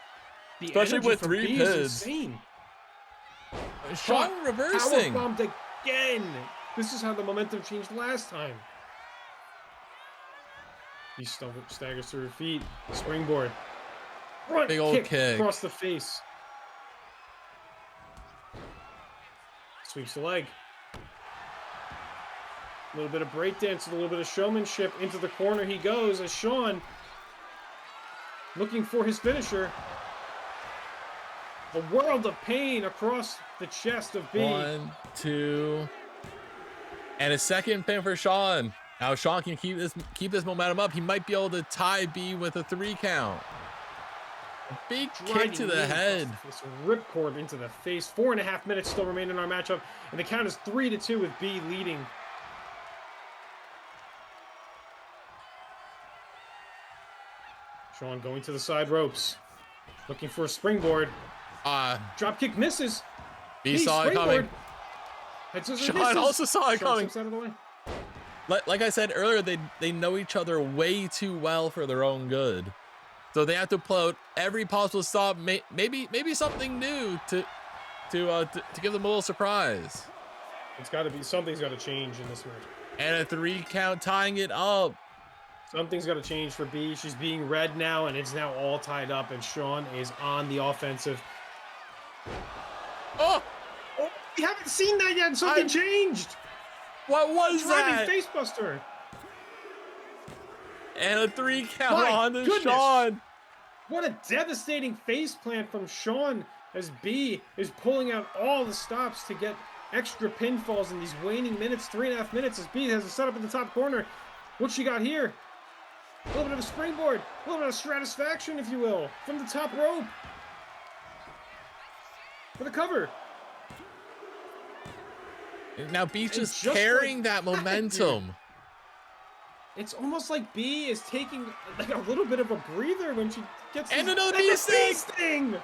The especially energy with from 3 B is pins. insane. Sean reversing. Powerbombed again. This is how the momentum changed last time. He staggers through her feet. Springboard. Front Big old kick across the face. Sweeps the leg. A little bit of breakdance, a little bit of showmanship. Into the corner he goes as Sean, looking for his finisher. A world of pain across the chest of B. 1, 2, and a second pin for Sean. Now Sean can keep this momentum up. He might be able to tie B with a 3 count. A big kick to the head. This ripcord into the face. 4.5 minutes still remain in our matchup, and the count is 3-2 with B leading. Sean going to the side ropes, looking for a springboard. Drop kick misses. B saw it coming. Sean also saw it coming. Out of the way. Like I said earlier, they know each other way too well for their own good, so they have to pull out every possible stop. Maybe something new to give them a little surprise. It's got to be something's got to change in this match. And a 3 count tying it up. Something's got to change for B. She's being read now, and it's now all tied up, and Sean is on the offensive. Oh, we haven't seen that yet. Something changed. What was that? Driving facebuster. And a 3 count on the Sean. What a devastating face plant from Sean as B is pulling out all the stops to get extra pinfalls in these waning minutes. 3.5 minutes as B has a setup in the top corner. What she got here? A little bit of a springboard, a little bit of satisfaction, if you will, from the top rope. For the cover. Now B's just carrying that momentum. It's almost like B is taking like a little bit of a breather when she gets another bee sting.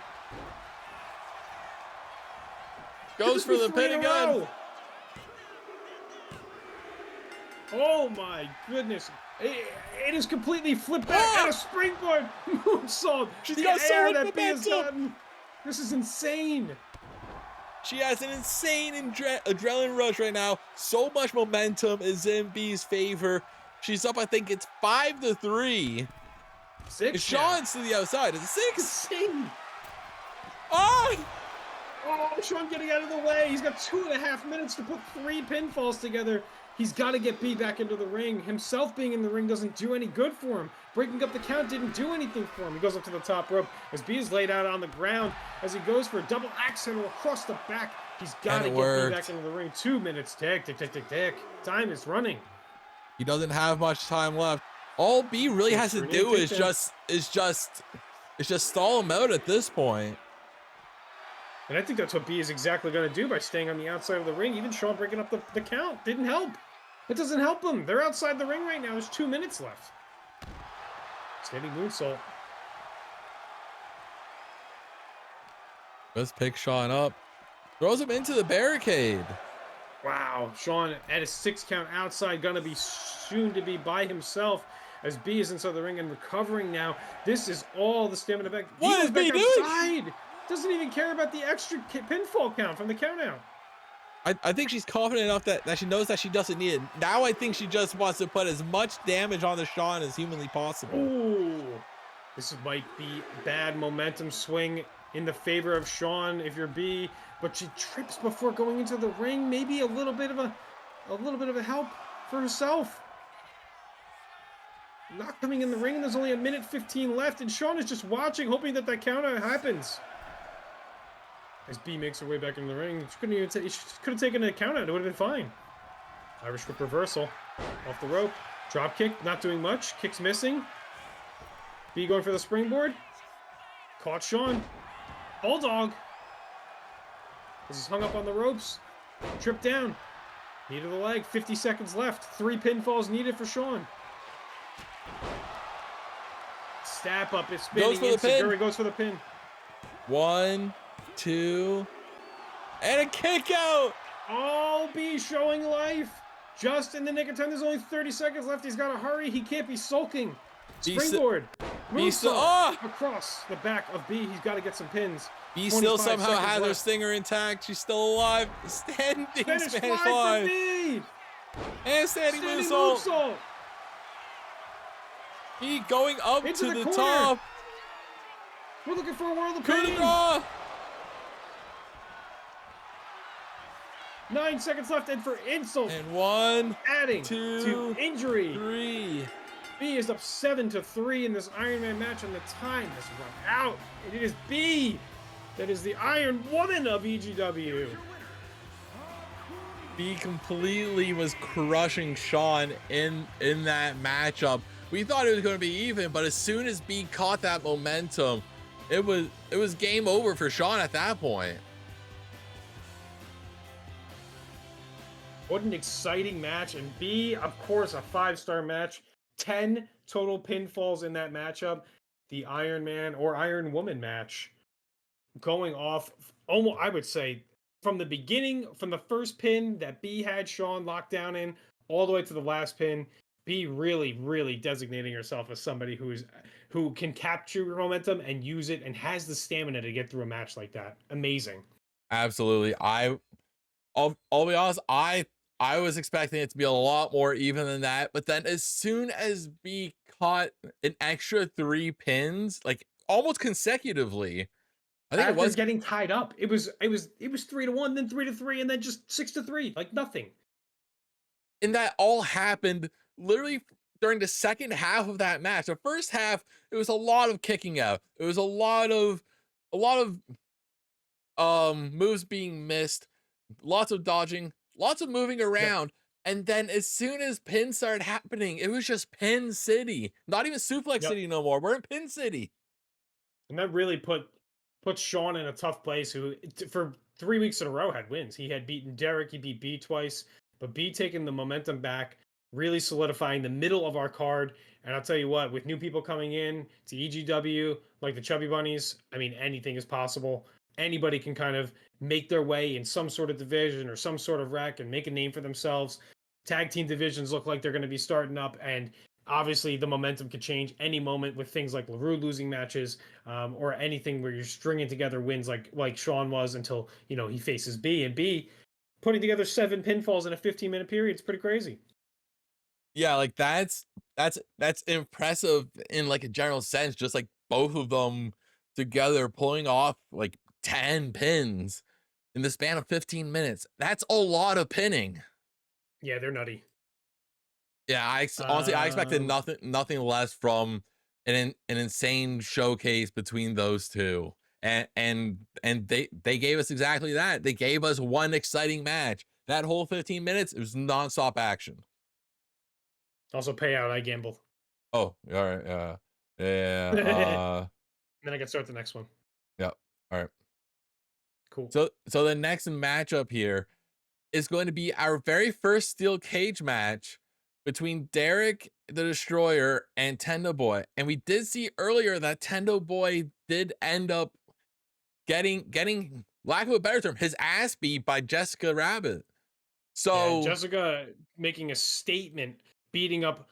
Goes for the pin again. Oh my goodness. It is completely flipped back and a springboard moonsault. She's got so much momentum. This is insane. She has an insane adrenaline rush right now. So much momentum is in B's favor. She's up, I think it's 5-3. 6. Sean's to the outside. Is it 6? Insane. Oh, Sean getting out of the way. He's got 2.5 minutes to put 3 pinfalls together. He's got to get B back into the ring. Himself being in the ring doesn't do any good for him. Breaking up the count didn't do anything for him. He goes up to the top rope as B is laid out on the ground as he goes for a double axe handle across the back. He's got to get B back into the ring. 2 minutes. Tick, tick, tick, tick, tick. Time is running. he doesn't have much time left. All B really has to do is just stall him out at this point. And I think that's what B is exactly going to do by staying on the outside of the ring. Even Sean breaking up the count didn't help. It doesn't help them. They're outside the ring right now. There's 2 minutes left. Standing moonsault. Let's pick Sean up. Throws him into the barricade. Wow, Sean at a 6 count outside, gonna be soon to be by himself as B is inside the ring and recovering now. This is all the stamina back. What he is goes back B doing? outside. Doesn't even care about the extra pinfall count from the count out. I think she's confident enough that she knows that she doesn't need it. Now I think she just wants to put as much damage on the Sean as humanly possible. Ooh, this might be bad momentum swing in the favor of Sean if you're B, but she trips before going into the ring. Maybe a little bit of a help for herself. Not coming in the ring. There's only 1:15 left, and Sean is just watching, hoping that count out happens. As B makes her way back into the ring, she couldn't even she could have taken a count out. It would have been fine. Irish whip reversal off the rope. Drop kick, not doing much. Kick's missing. B going for the springboard. Caught Sean. Bulldog. This is hung up on the ropes. Tripped down. Knee to the leg. 50 seconds left. 3 pinfalls needed for Sean. Snap up is spinning. Goes for the pin. Gurry goes for the pin. 1, 2, and a kick out. Oh, B showing life. Just in the nick of time. There's only 30 seconds left. He's got to hurry. He can't be sulking. Springboard. Moonsault across the back of B. He's got to get some pins. B still somehow has her stinger intact. She's still alive. Standing Spanish fly. B. And standing moonsault. B going up into to the top. We're looking for a world of Coup de pain. grace. 9 seconds left, and for insult, And 1, adding 2, to injury, 3. B is up 7-3 in this Iron Man match, and the time has run out. And it is B that is the Iron Woman of EGW. B completely was crushing Sean in that matchup. We thought it was going to be even, but as soon as B caught that momentum, it was game over for Sean at that point. What an exciting match. And B, of course, a 5-star match. 10 total pinfalls in that matchup. The Iron Man or Iron Woman match going off almost, I would say, from the beginning, from the first pin that B had Sean locked down in, all the way to the last pin. B really designating herself as somebody who can capture momentum and use it and has the stamina to get through a match like that. Amazing. Absolutely. I'll be honest, I was expecting it to be a lot more even than that, but then as soon as B caught an extra 3 pins, like almost consecutively, I think After it was getting tied up. It was 3-1, then 3-3, and then just 6-3, like nothing. And that all happened literally during the second half of that match. The first half, it was a lot of kicking out. It was a lot of moves being missed, lots of dodging, lots of moving around. Yep. And then as soon as pins started happening, it was just Pin City. Not even Suplex City no more. We're in Pin City. And that really put Sean in a tough place, who for 3 weeks in a row had wins. He had beaten Derek, he beat B twice, but B taking the momentum back, really solidifying the middle of our card. And I'll tell you what, with new people coming in to EGW, like the Chubby Bunnies, I mean, anything is possible. Anybody can kind of make their way in some sort of division or some sort of rec and make a name for themselves. Tag team divisions look like they're going to be starting up, and obviously the momentum could change any moment with things like LaRue losing matches, or anything where you're stringing together wins like Sean was until, he faces B, and B putting together 7 pinfalls in a 15-minute period. It's pretty crazy. Yeah, like that's impressive in like a general sense, just like both of them together pulling off like 10 pins in the span of 15 minutes. That's a lot of pinning. Yeah, they're nutty. Yeah, honestly, I expected nothing less from an insane showcase between those two. And they gave us exactly that. They gave us one exciting match. That whole 15 minutes, it was nonstop action. Also payout, I gamble. Oh, all right. Yeah. Then I can start the next one. Yep. All right. Cool. So the next matchup here is going to be our very first steel cage match between Derek the Destroyer and Tendo Boy. And we did see earlier that Tendo Boy did end up getting lack of a better term, his ass beat by Jessica Rabbit. Yeah, So Jessica making a statement, beating up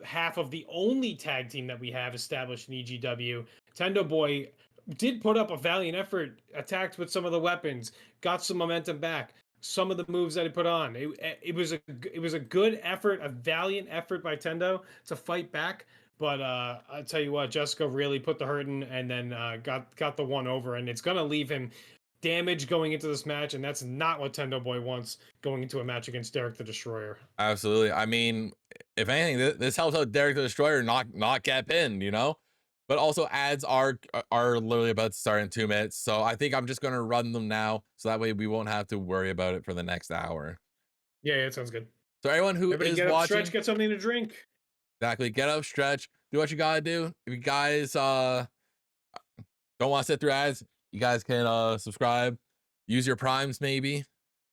half of the only tag team that we have established in EGW. Tendo Boy did put up a valiant effort, attacked with some of the weapons, got some momentum back. Some of the moves that he put on, it was a good effort, a valiant effort by Tendo to fight back. But I tell you what, Jessica really put the hurt in, and then got the one over, and it's gonna leave him damage going into this match, and that's not what Tendo Boy wants going into a match against Derek the Destroyer. absolutely. I mean, if anything, this helps out Derek the Destroyer not get pinned, you know. But also ads are literally about to start in 2 minutes, so I think I'm just gonna run them now, so that way we won't have to worry about it for the next hour. Yeah, it sounds good. So everyone who Everybody is get up, watching, stretch, get something to drink. exactly, get up, stretch, do what you gotta do. If you guys don't want to sit through ads, you guys can subscribe, use your primes maybe,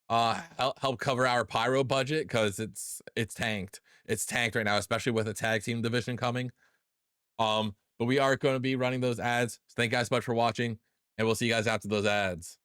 help cover our pyro budget, because it's tanked right now, especially with a tag team division coming. But we are going to be running those ads, so thank you guys so much for watching, and we'll see you guys after those ads.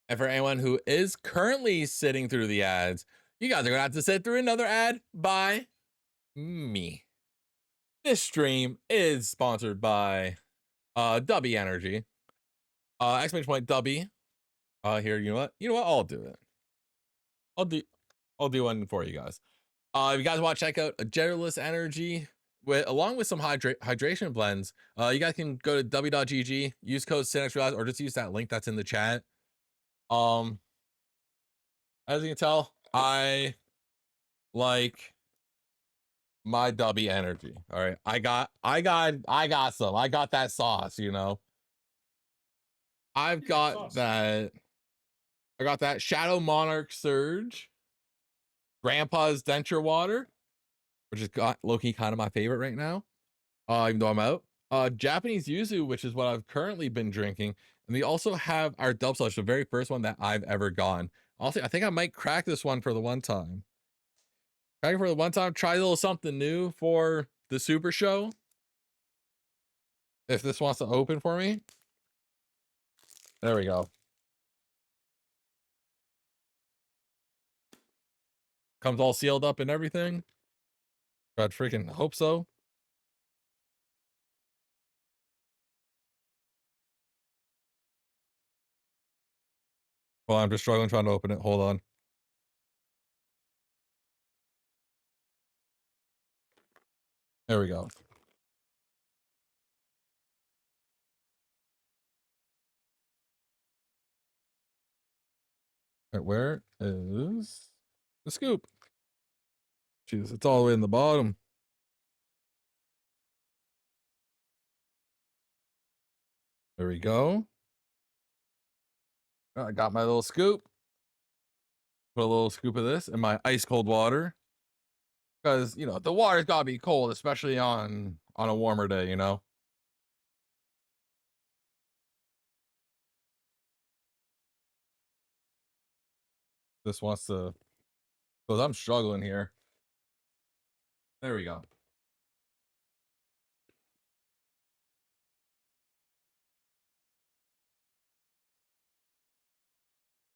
And for anyone who is currently sitting through the ads, you guys are gonna have to sit through another ad by me. This stream is sponsored by Dubby Energy. Exclamation point Dubby. Here, you know what? I'll do it. I'll do one for you guys. If you guys want to check out a Generalist Energy along with some hydration blends, you guys can go to w.gg, use code SYNEXREALIZE, or just use that link that's in the chat. As you can tell, I like my Dubby Energy. All right, I got some. I got that sauce, you know. I've got Sauce. that. I got that Shadow Monarch Surge, Grandpa's Denture Water, which is low-key kind of my favorite right now, even though I'm out. Japanese Yuzu, which is what I've currently been drinking. And they also have our Dub Slush, the very first one that I've ever gotten. Also, I think I might crack this one for the one time. Crack it for the one time, try a little something new for the Super Show. If this wants to open for me. There we go. Comes all sealed up and everything. I'd freaking hope so. Well, I'm just struggling trying to open it. Hold on. There we go. Right, where is the scoop? Jesus, it's all the way in the bottom. There we go. I got my little scoop. Put a little scoop of this in my ice cold water. Because, you know, the water's gotta be cold, especially on a warmer day, you know. This wants to, because I'm struggling here. There we go.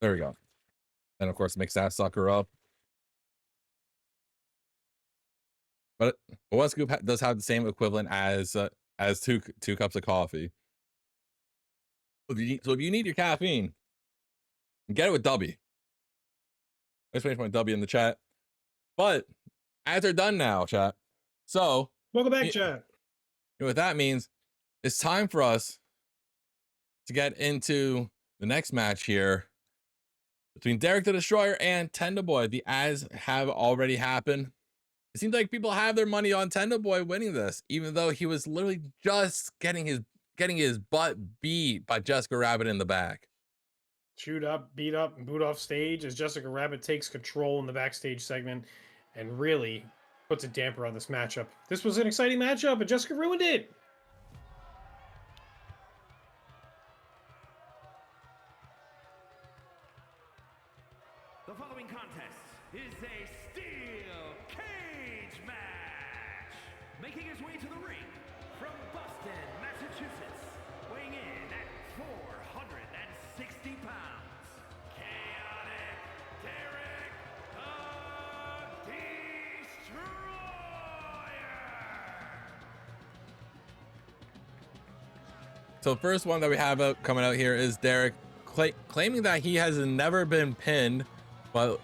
There we go. And of course, mix that sucker up. But one scoop does have the same equivalent as two cups of coffee. So if you need your caffeine, get it with Dubby. Exclamation point Dubby in the chat. But ads are done now, chat. So Welcome back, chat. You know what that means? It's time for us to get into the next match here between Derek the Destroyer and Tendo Boy. The ads have already happened. it seems like people have their money on Tendo Boy winning this, even though he was literally just getting his butt beat by Jessica Rabbit in the back. Chewed up, beat up, and boot off stage as Jessica Rabbit takes control in the backstage segment and really puts a damper on this matchup. This was an exciting matchup, and Jessica ruined it. The following contest is a steel cage match. Making his way to the ring from Boston, Massachusetts, weighing in at 460 pounds, Chaotic Derek the Destroyer. So first one that we have coming out here is Derek claiming that he has never been pinned, but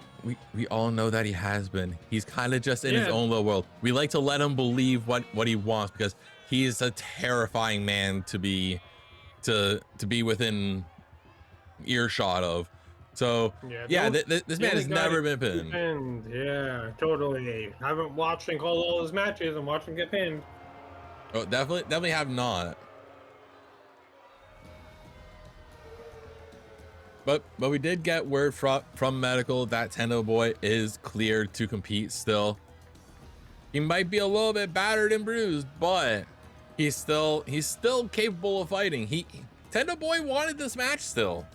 we all know that he has been. He's kind of just in his own little world. We like to let him believe what he wants because he's a terrifying man to be within earshot of. So this man has never been pinned. Yeah, totally. I haven't watched and called all his matches and watched him get pinned. Oh, definitely have not. But we did get word from medical that Tendo Boy is cleared to compete still. He might be a little bit battered and bruised, but he's still capable of fighting. Tendo Boy wanted this match still.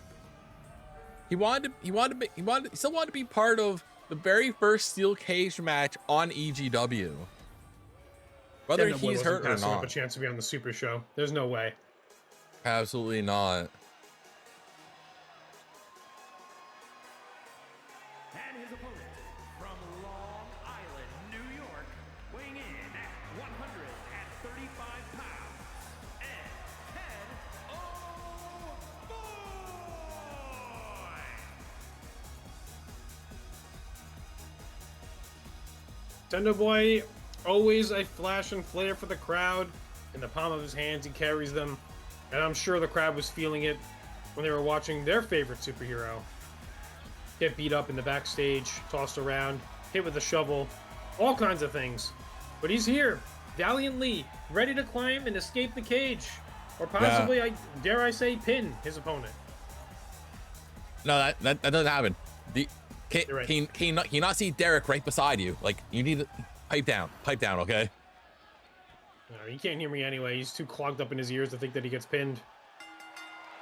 He still wanted to be part of the very first steel cage match on EGW. Whether Tendo Boy he's hurt or passing up not. a chance to be on the Super Show. There's no way. Absolutely not. And his opponent from Long Island, New York, weighing in at 135 pounds, and Tendo Boy. Tendo Boy, always a flash and flare for the crowd. In the palm of his hands, he carries them. And I'm sure the crowd was feeling it when they were watching their favorite superhero get beat up in the backstage, tossed around, hit with a shovel, all kinds of things. But he's here, valiantly, ready to climb and escape the cage. Or possibly, dare I say, pin his opponent. No, that doesn't happen. Right. Can you not see Derek right beside you? Like, you need to pipe down, okay? No, he can't hear me anyway. He's too clogged up in his ears to think that he gets pinned.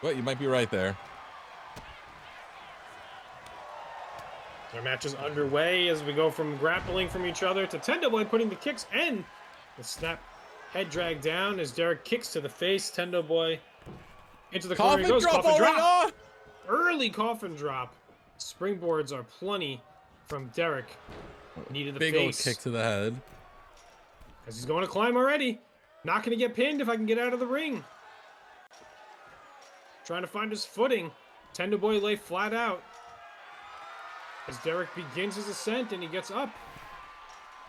Well, you might be right there. Our match is underway as we go from grappling from each other to Tendo Boy putting the kicks and the snap head drag down as Derek kicks to the face. Tendo Boy into the corner. He goes. Coffin drop. Early coffin drop. Springboards are plenty from Derek. Knee to the big face. Old kick to the head. As he's going to climb already. Not going to get pinned if I can get out of the ring. Trying to find his footing. Tendo Boy lay flat out. As Derek begins his ascent and he gets up.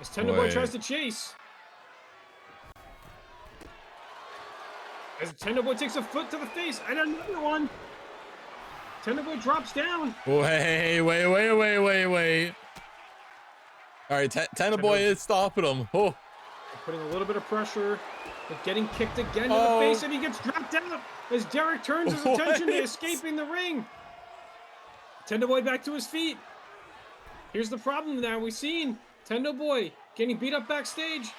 As Tendo Boy tries to chase. As Tendo Boy takes a foot to the face and another one. Tendo Boy drops down. Wait. All right, Tendo Boy is stopping him. Oh. Putting a little bit of pressure, but getting kicked again in the face, and he gets dropped out as Derek turns his attention to escaping the ring. Tendo Boy back to his feet. Here's the problem now. We've seen Tendo Boy getting beat up backstage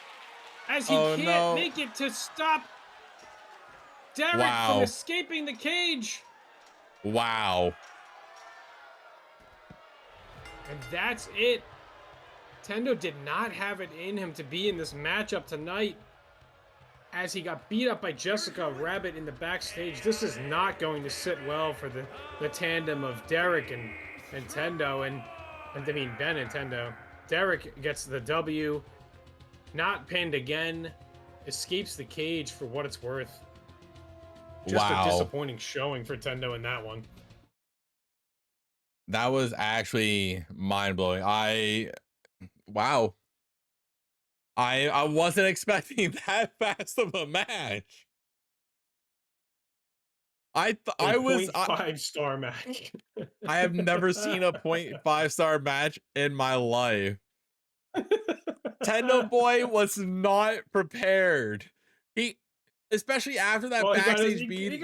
as he can't make it to stop Derek from escaping the cage. Wow. And that's it. Tendo did not have it in him to be in this matchup tonight as he got beat up by Jessica Rabbit in the backstage. This is not going to sit well for the tandem of Derek and Tendo, and I mean Ben and Tendo. Derek gets the W, not pinned again, escapes the cage for what it's worth. Just a disappointing showing for Tendo in that one. That was actually mind-blowing. I wasn't expecting that fast of a match. I was 5-star match. I have never seen a 0.5-star match in my life. Tendo Boy was not prepared. He, especially after that Well, backstage beat.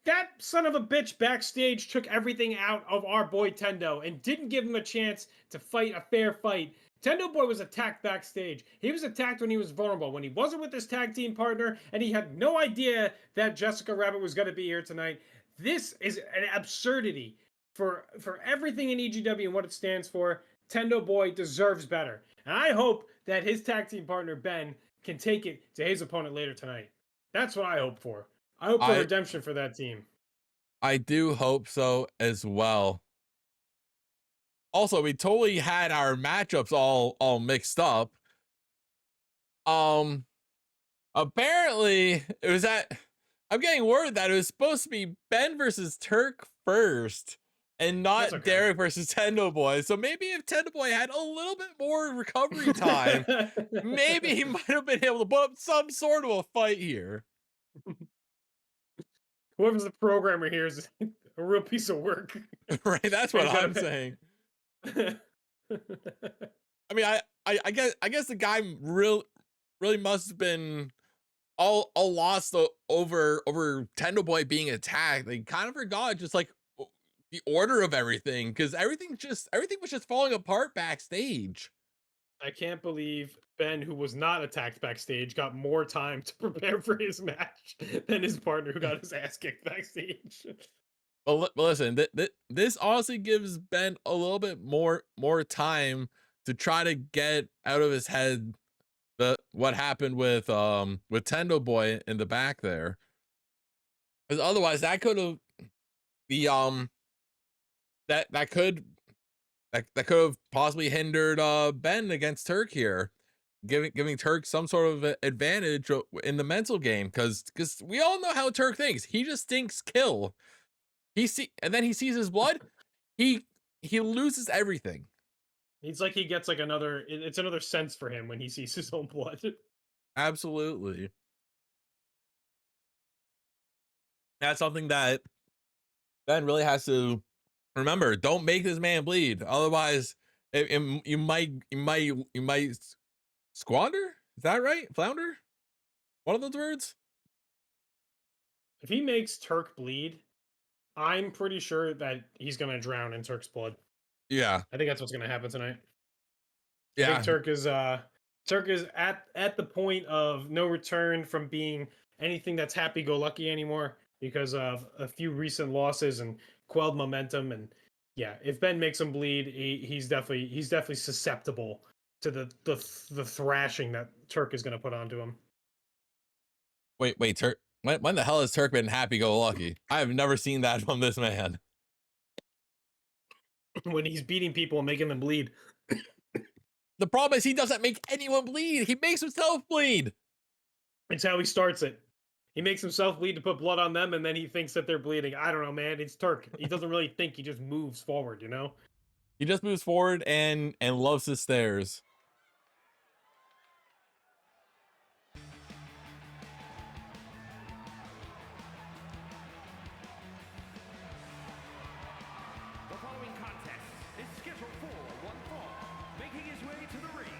That son of a bitch backstage took everything out of our boy Tendo and didn't give him a chance to fight a fair fight. Tendo Boy was attacked backstage. He was attacked when he was vulnerable, when he wasn't with his tag team partner, and he had no idea that Jessica Rabbit was going to be here tonight. This is an absurdity for everything in EGW and what it stands for. Tendo Boy deserves better. And I hope that his tag team partner, Ben, can take it to his opponent later tonight. That's what I hope for. I hope for redemption for that team. I do hope so as well. Also, we totally had our matchups all mixed up. Apparently it was I'm getting word that it was supposed to be Ben versus Turk first and not okay. Derek versus Tendo Boy. So maybe if Tendo Boy had a little bit more recovery time, maybe he might have been able to put up some sort of a fight here. Whoever's the programmer here is a real piece of work. Right, that's what I'm saying. I mean, I guess the guy really must have been all lost over Tendo Boy being attacked. They kind of forgot just like the order of everything, because everything was just falling apart backstage. I can't believe Ben, who was not attacked backstage, got more time to prepare for his match than his partner, who got his ass kicked backstage. Well, listen, this honestly gives Ben a little bit more time to try to get out of his head what happened with Tendo Boy in the back there, because otherwise that could have that could have possibly hindered Ben against Turk here, giving Turk some sort of advantage in the mental game, because we all know how Turk thinks. He just thinks kill. And then he sees his blood, he loses everything. It's like he gets like it's another sense for him when he sees his own blood. Absolutely. That's something that Ben really has to remember. Don't make this man bleed, otherwise you might squander. Is that right? Flounder? One of those words? If he makes Turk bleed, I'm pretty sure that he's going to drown in Turk's blood. Yeah. I think that's what's going to happen tonight. Yeah. I think Turk is at the point of no return from being anything that's happy-go-lucky anymore because of a few recent losses and quelled momentum. And yeah, if Ben makes him bleed, he's definitely susceptible to the thrashing that Turk is going to put onto him. Wait, Turk. When the hell has Turk been happy-go-lucky? I have never seen that from this man. When he's beating people and making them bleed. The problem is he doesn't make anyone bleed. He makes himself bleed. It's how he starts it. He makes himself bleed to put blood on them, and then he thinks that they're bleeding. I don't know, man. It's Turk. He doesn't really think. He just moves forward, you know? He just moves forward and loves his stairs. The following contest is scheduled for one fall. Making his way to the ring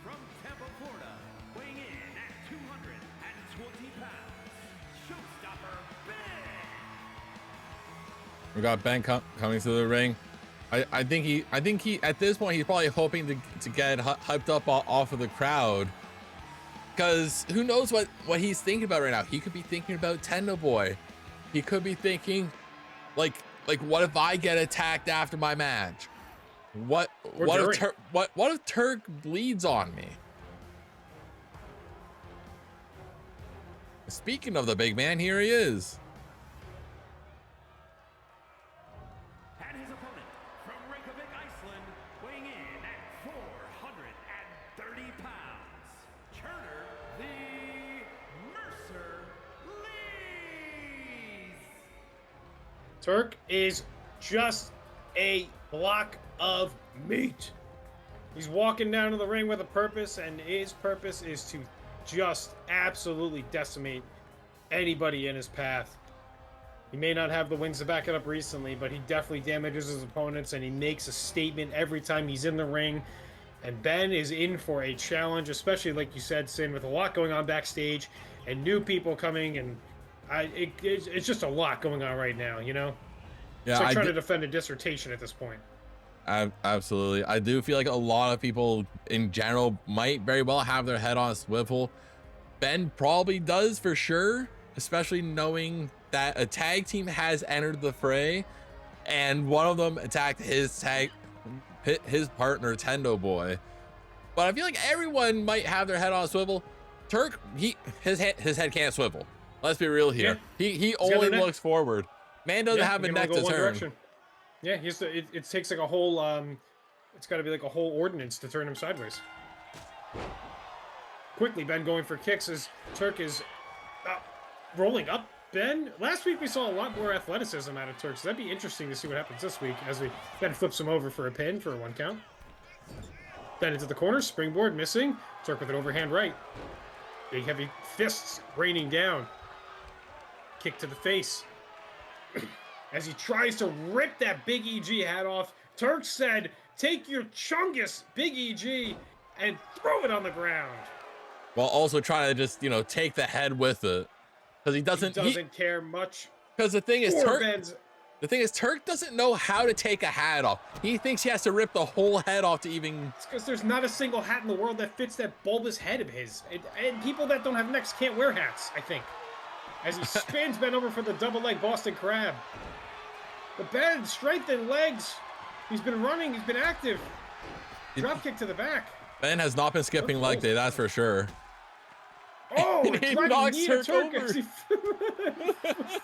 from Tampa, Florida, weighing in at 220 pounds, showstopper Ben. We got Ben coming to the ring. I think he at this point he's probably hoping to get hyped up off of the crowd, because who knows what he's thinking about right now. He could be thinking about Tendo Boy. He could be thinking like what if I get attacked after my match? What if Turk bleeds on me? Speaking of the big man, here he is. And his opponent from Reykjavik, Iceland, weighing in at 430 pounds, Turner the Mercer Lees. Turk is just a block of meat. He's walking down to the ring with a purpose, and his purpose is to just absolutely decimate anybody in his path. He may not have the wins to back it up recently, but he definitely damages his opponents, and he makes a statement every time he's in the ring. And Ben is in for a challenge, especially like you said, Sin, with a lot going on backstage and new people coming, and it's just a lot going on right now, you know? Yeah, It's like trying to defend a dissertation at this point. Absolutely. I do feel like a lot of people in general might very well have their head on a swivel. Ben probably does for sure, especially knowing that a tag team has entered the fray and one of them attacked his partner Tendo Boy. But I feel like everyone might have their head on a swivel. Turk, his head can't swivel. Let's be real here. Yeah. He only looks forward. Man doesn't have a neck to turn. Direction. Yeah, he has to, it takes like a whole it's got to be like a whole ordinance to turn him sideways. Quickly, Ben going for kicks as Turk is rolling up. Ben, last week we saw a lot more athleticism out of Turk, so that'd be interesting to see what happens this week as Ben flips him over for a pin for a 1 count. Ben into the corner, springboard missing. Turk with an overhand right. Big heavy fists raining down. Kick to the face. As he tries to rip that Big EG hat off, Turk said, "Take your chungus, Big EG, and throw it on the ground." While also trying to just, take the head with it. Because he doesn't care much. Because the thing is, Turk doesn't know how to take a hat off. He thinks he has to rip the whole head off to even... It's because there's not a single hat in the world that fits that bulbous head of his. And people that don't have necks can't wear hats, I think. As he spins Ben over for the double leg Boston Crab. But Ben, strengthened legs. He's been running, he's been active. Drop kick to the back. Ben has not been skipping leg day, that's for sure. Oh, he knocks Turk over.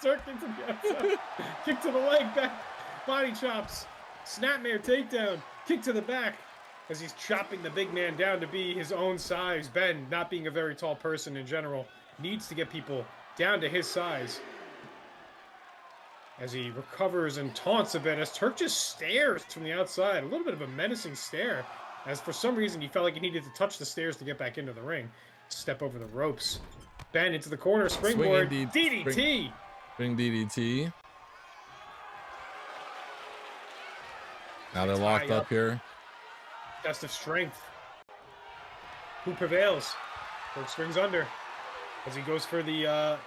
Turk into the outside. Kick to the leg, back, body chops. Snapmare takedown. Kick to the back as he's chopping the big man down to be his own size. Ben, not being a very tall person in general, needs to get people down to his size. As he recovers and taunts a bit, as Turk just stares from the outside. A little bit of a menacing stare, as for some reason he felt like he needed to touch the stairs to get back into the ring. Step over the ropes. Ben into the corner, springboard, DDT. Spring DDT. Now they're locked up here. Test of strength. Who prevails? Turk springs under as he goes for the, I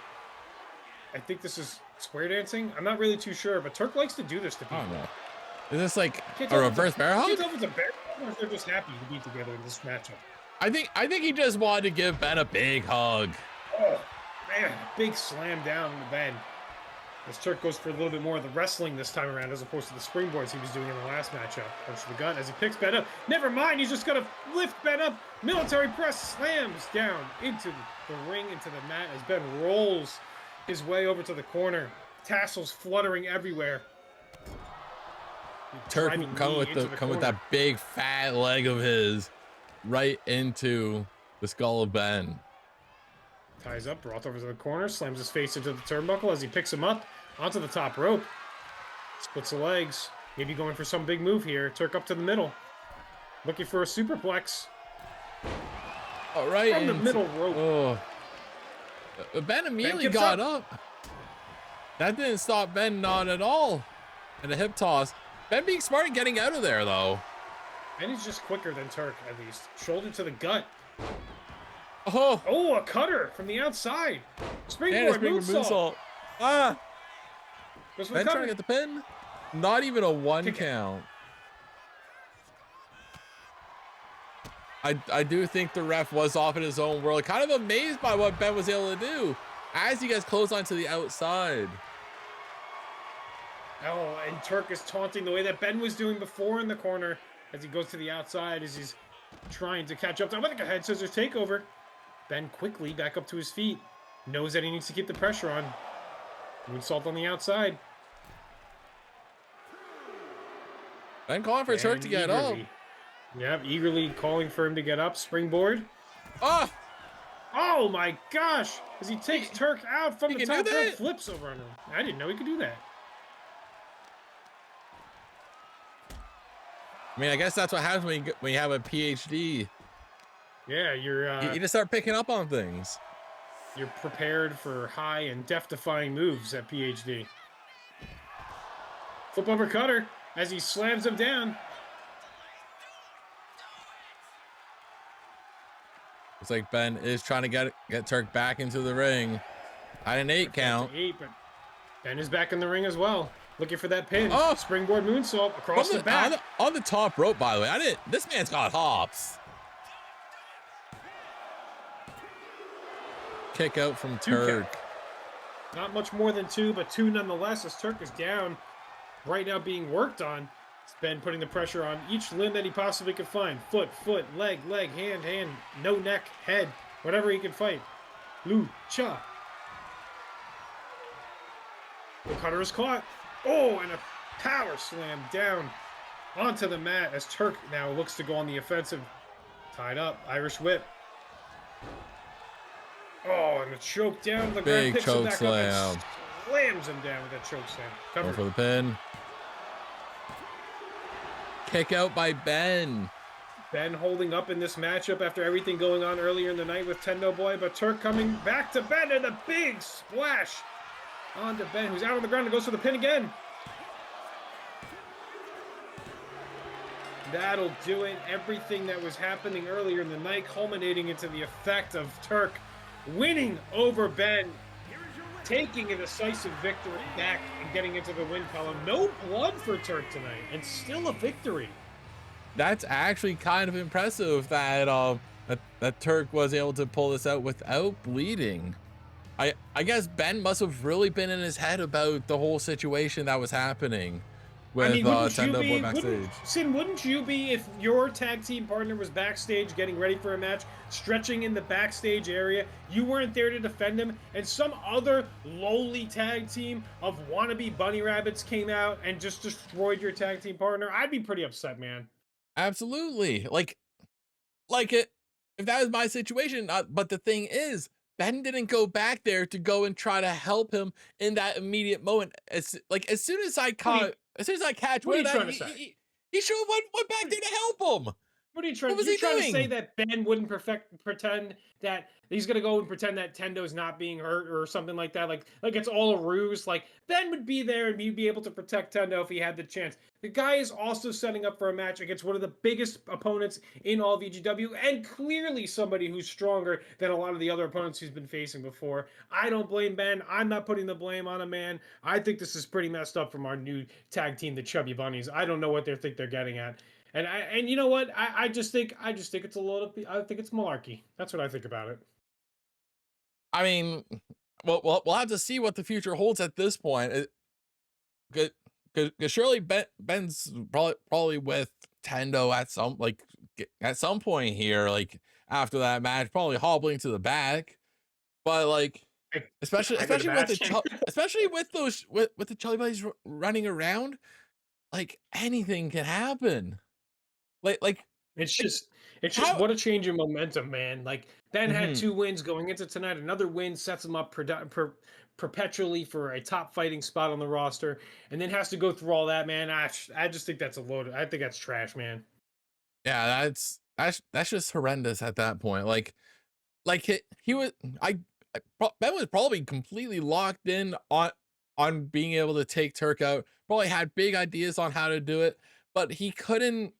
think this is square dancing. I'm not really too sure, but Turk likes to do this to people. I don't know. Is this like a reverse bear hug? I can't tell if it's a bear hug or if they're just happy to be together in this matchup. I think he just wanted to give Ben a big hug. Oh, man, big slam down to Ben. As Turk goes for a little bit more of the wrestling this time around as opposed to the springboards he was doing in the last matchup. Punch to the gut as he picks Ben up. Never mind, he's just going to lift Ben up. Military press slams down into the ring, into the mat as Ben rolls his way over to the corner. Tassels fluttering everywhere. Turk come with that big fat leg of his right into the skull of Ben. Ties up, brought over to the corner, slams his face into the turnbuckle as he picks him up onto the top rope. Splits the legs, maybe going for some big move here. Turk up to the middle, looking for a superplex. All right, from the middle rope. Oh. Ben immediately got up. That didn't stop Ben, not at all. And a hip toss. Ben being smart and getting out of there, though. Ben is just quicker than Turk, at least. Shoulder to the gut. Oh, a cutter from the outside. Springboard moonsault. Ah. Ben trying to get the pin. Not even a 1 count. I do think the ref was off in his own world. Kind of amazed by what Ben was able to do as he gets close onto the outside. Oh, and Turk is taunting the way that Ben was doing before in the corner as he goes to the outside as he's trying to catch up. I think a head scissors takeover. Ben quickly back up to his feet. Knows that he needs to keep the pressure on. Moonsault on the outside. Ben calling for Turk to get up. Yep, eagerly calling for him to get up. Springboard. Oh my gosh! As he takes Turk out from the top rope, flips over on him. I didn't know he could do that. I mean, I guess that's what happens when you have a PhD. Yeah, you just start picking up on things. You're prepared for high and death-defying moves at PhD. Flip over cutter as he slams him down. Looks like Ben is trying to get Turk back into the ring. At an 8 count. 8, but Ben is back in the ring as well. Looking for that pin. Oh! Springboard moonsault across the back. On the top rope, by the way. This man's got hops. Kick out from Turk. Not much more than 2, but 2 nonetheless, as Turk is down. Right now being worked on. It's Ben putting the pressure on each limb that he possibly could find. Foot, leg, hand, no neck, head, whatever he can fight. Lucha. The cutter is caught. Oh, and a power slam down onto the mat as Turk now looks to go on the offensive. Tied up, Irish whip. Oh, and a choke down to the ground. Big choke slam. Slams him down with that choke slam. Going for the pin. Kick out by Ben. Ben holding up in this matchup after everything going on earlier in the night with Tendo Boy, but Turk coming back to Ben and a big splash onto Ben, who's out on the ground and goes for the pin again. That'll do it. Everything that was happening earlier in the night culminating into the effect of Turk winning over Ben, taking a decisive victory back and getting into the win column. No blood for Turk tonight, and still a victory. That's actually kind of impressive that that Turk was able to pull this out without bleeding. I guess Ben must have really been in his head about the whole situation that was happening with Tendo Boy backstage. Wouldn't you be if your tag team partner was backstage getting ready for a match, stretching in the backstage area, you weren't there to defend him, and some other lowly tag team of wannabe bunny rabbits came out and just destroyed your tag team partner? I'd be pretty upset, man. Absolutely. Like it, if that was my situation, but the thing is, Ben didn't go back there to go and try to help him in that immediate moment. As soon as I catch what are you that, trying to say? He should have went back there to help him. What are you trying? What was You're he trying doing? to say that Ben wouldn't pretend that he's gonna go and pretend that Tendo's not being hurt or something like that? Like it's all a ruse. Like Ben would be there and he'd be able to protect Tendo if he had the chance. The guy is also setting up for a match against one of the biggest opponents in all of EGW, and clearly somebody who's stronger than a lot of the other opponents he's been facing before. I don't blame Ben. I'm not putting the blame on a man. I think this is pretty messed up from our new tag team, the Chubby Bunnies. I don't know what they think they're getting at. And you know what? I just think it's a load of. I think it's malarkey. That's what I think about it. I mean, we'll have to see what the future holds at this point. Because surely Ben's probably with Tendo at some point here, like after that match, probably hobbling to the back. But like, especially with the Chubby Bunnies running around, like anything can happen. Like it's just what a change in momentum, man. Like Ben had 2 wins going into tonight. Another win sets him up perpetually for a top fighting spot on the roster, and then has to go through all that, man. I just think that's a load. I think that's trash, man. Yeah, that's just horrendous at that point. Ben was probably completely locked in on being able to take Turk out. Probably had big ideas on how to do it, but he couldn't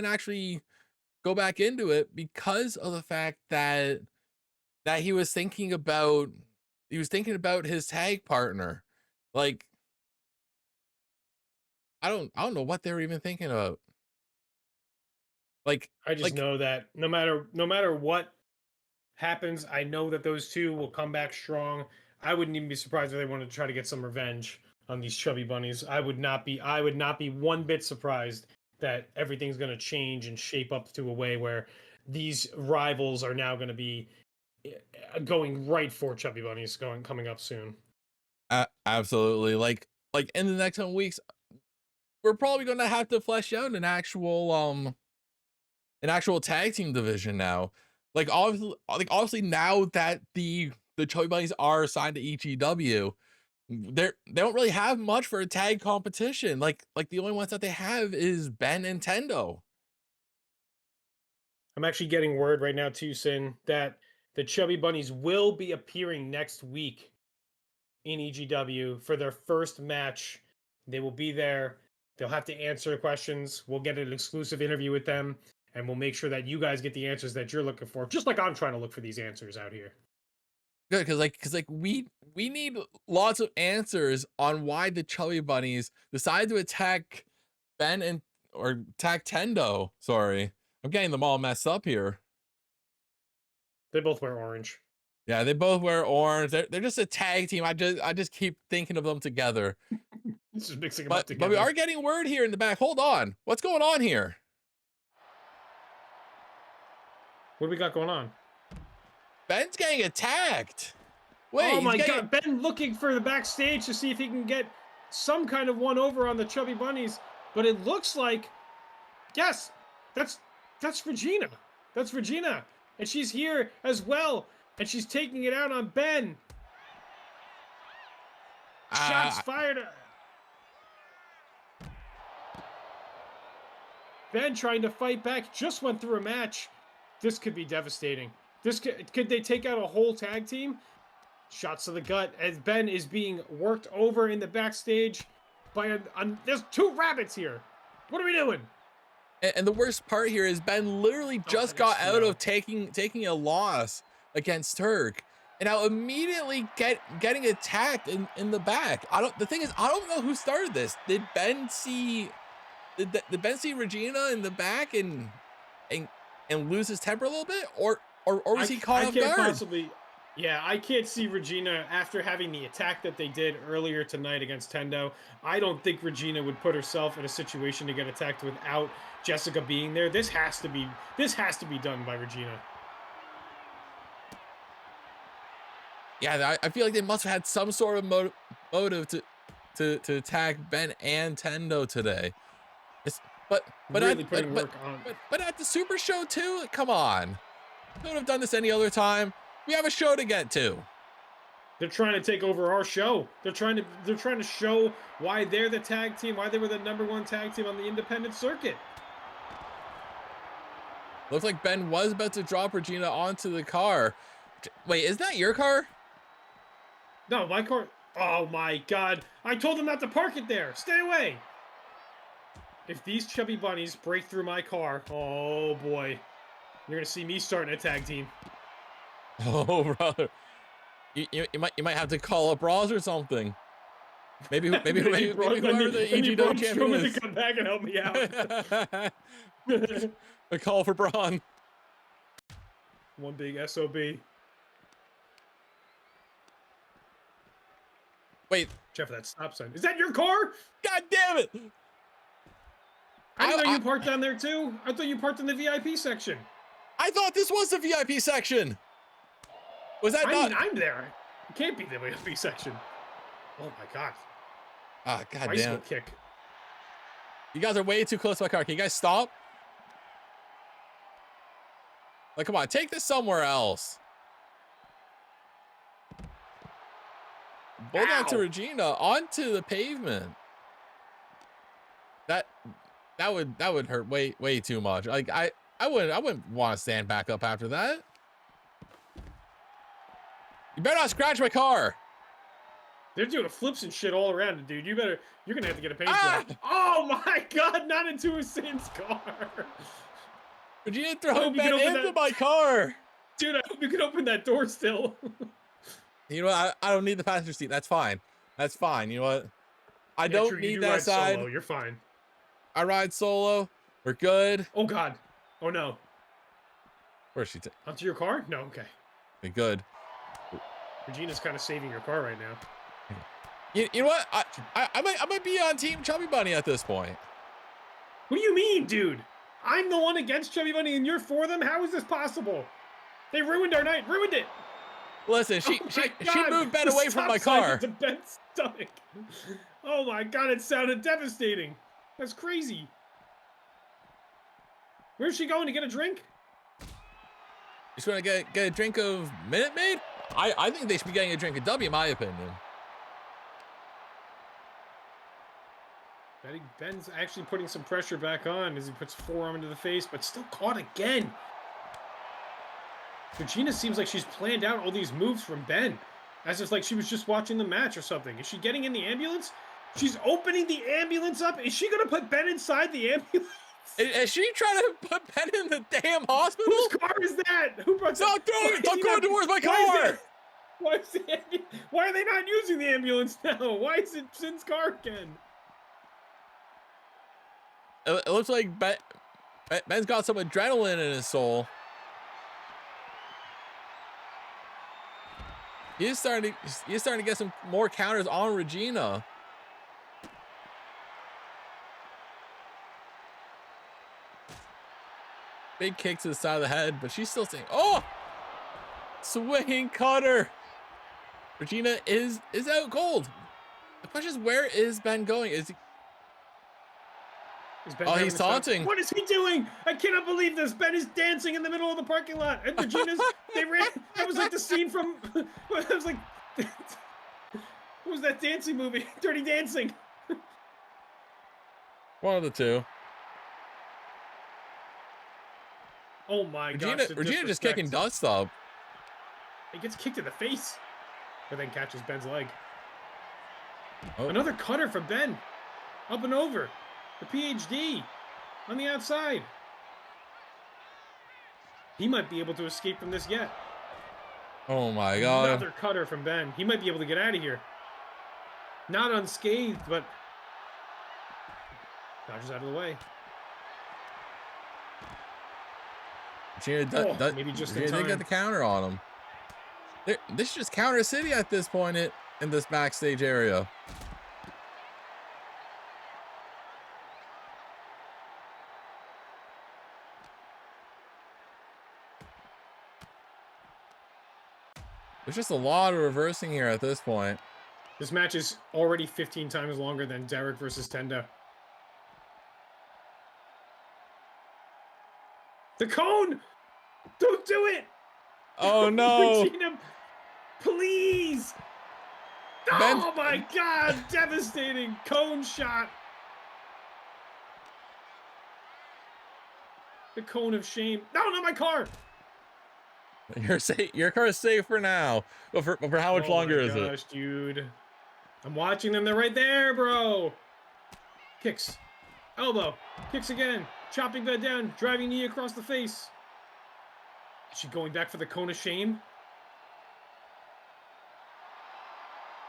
actually go back into it because of the fact that he was thinking about his tag partner. Like, I don't know what they were even thinking about. Like, I just know that no matter what happens, I know that those two will come back strong. I wouldn't even be surprised if they wanted to try to get some revenge on these Chubby Bunnies. I would not be one bit surprised that everything's going to change and shape up to a way where these rivals are now going to be going right for Chubby Bunnies coming up soon. Absolutely. Like in the next 10 weeks, we're probably going to have to flesh out an actual tag team division now. Like obviously now that the Chubby Bunnies are assigned to EGW, they don't really have much for a tag competition. Like the only ones that they have is Ben and Tendo. I'm actually getting word right now too, Sin, that the Chubby Bunnies will be appearing next week in EGW for their first match. They will be there. They'll have to answer questions. We'll get an exclusive interview with them, and we'll make sure that you guys get the answers that you're looking for, just like I'm trying to look for these answers out here. Good, because we need lots of answers on why the Chubby Bunnies decided to attack Ben or attack Tendo. Sorry, I'm getting them all messed up here. They both wear orange. Yeah, they both wear orange. They're just a tag team. I just keep thinking of them together. This is mixing them up together. But we are getting word here in the back. Hold on, what's going on here? What do we got going on? Ben's getting attacked. Wait, oh my God, Ben looking for the backstage to see if he can get some kind of one over on the Chubby Bunnies, but it looks like, yes, that's Regina. That's Regina, and she's here as well, and she's taking it out on Ben. Shots fired. Ben trying to fight back, just went through a match. This could be devastating. This could they take out a whole tag team? Shots to the gut as Ben is being worked over in the backstage by there's two rabbits here. What are we doing? And the worst part here is Ben literally just got out of taking a loss against Turk, and now immediately getting attacked in the back. The thing is, I don't know who started this. Did Ben see Regina in the back and lose his temper a little bit, or was he caught off guard? Yeah, I can't see Regina after having the attack that they did earlier tonight against Tendo. I don't think Regina would put herself in a situation to get attacked without Jessica being there. This has to be done by Regina. Yeah, I feel like they must have had some sort of motive to attack Ben and Tendo today. But really putting work on. But at the Super Show too, come on. Couldn't have done this any other time. We have a show to get to. They're trying to take over our show. They're trying to show why they're the tag team, why they were the #1 tag team on the independent circuit. Looks like Ben was about to drop Regina onto the car. Wait, is that your car? No, my car. Oh my God. I told them not to park it there. Stay away. If these Chubby Bunnies break through my car, oh boy. You're going to see me starting a tag team. Oh, brother. You might have to call up Ross or something. Maybe whoever the EGW champion is. To come back and help me out. A call for Braun. One big SOB. Wait. Check for that stop sign. Is that your car? God damn it. I didn't know you parked down there too. I thought you parked in the VIP section. I thought this was the VIP section. Was that not? I'm there. It can't be the VIP section. Oh my God. Ah, God Bicycle damn. kick. You guys are way too close to my car. Can you guys stop? Like, come on, take this somewhere else. Bulldog to Regina onto the pavement. That would hurt way too much. Like I wouldn't want to stand back up after that. You better not scratch my car. They're doing flips and shit all around it, dude. You're gonna have to get a paint job. Oh my God, not into Hussein's car. Regina throw Ben into my car. Dude, I hope you can open that door still. You know what? I don't need the passenger seat. That's fine. That's fine. You know what? I don't need that side. Solo. You're fine. I ride solo. We're good. Oh God. Oh no. Where's she? Onto your car? No. Okay. We're good. Regina's kind of saving your car right now. You know what? I might be on Team Chubby Bunny at this point. What do you mean, dude? I'm the one against Chubby Bunny and you're for them? How is this possible? They ruined our night. Ruined it. Listen, she moved Ben away from my car. To Ben's stomach. Oh my God, it sounded devastating. That's crazy. Where's she going to get a drink? She's going to get a drink of Minute Maid? I think they should be getting a drink of W, in my opinion. Ben's actually putting some pressure back on as he puts forearm into the face, but still caught again. Regina seems like she's planned out all these moves from Ben, as if like she was just watching the match or something. Is she getting in the ambulance? She's opening the ambulance up. Is she going to put Ben inside the ambulance? Is she trying to put Ben in the damn hospital? Whose car is that? Who brought Stop that? doing it! Stop going towards my car! Why are they not using the ambulance now? Why is it Sin's car again? It looks like Ben's got some adrenaline in his soul. He's starting to get some more counters on Regina. Big kick to the side of the head, but she's still saying, "Oh, swinging cutter." Regina is out cold. The question is, where is Ben going? Is he? Oh, he's taunting. What is he doing? I cannot believe this. Ben is dancing in the middle of the parking lot. And Regina's, they ran. That was like the scene from, it was like, what was that dancing movie? Dirty Dancing. One of the two. Oh my gosh. Regina just kicking dust up. He gets kicked in the face, but then catches Ben's leg. Oh. Another cutter from Ben. Up and over. The PhD on the outside. He might be able to escape from this yet. Oh my God. Another cutter from Ben. He might be able to get out of here. Not unscathed, but dodges out of the way. Maybe just in time. They get the counter on him. This is just counter city at this point in this backstage area. There's just a lot of reversing here at this point. This match is already 15 times longer than Derek versus Tendo. The cone! Don't do it! Oh no! Regina, please! Oh my God! Devastating cone shot! The cone of shame. No, not my car! You're safe. Your car is safe for now. But for how much longer is it? Oh my gosh, dude. I'm watching them. They're right there, bro. Kicks. Elbow. Kicks again. Chopping that down. Driving knee across the face. Is she going back for the cone of shame?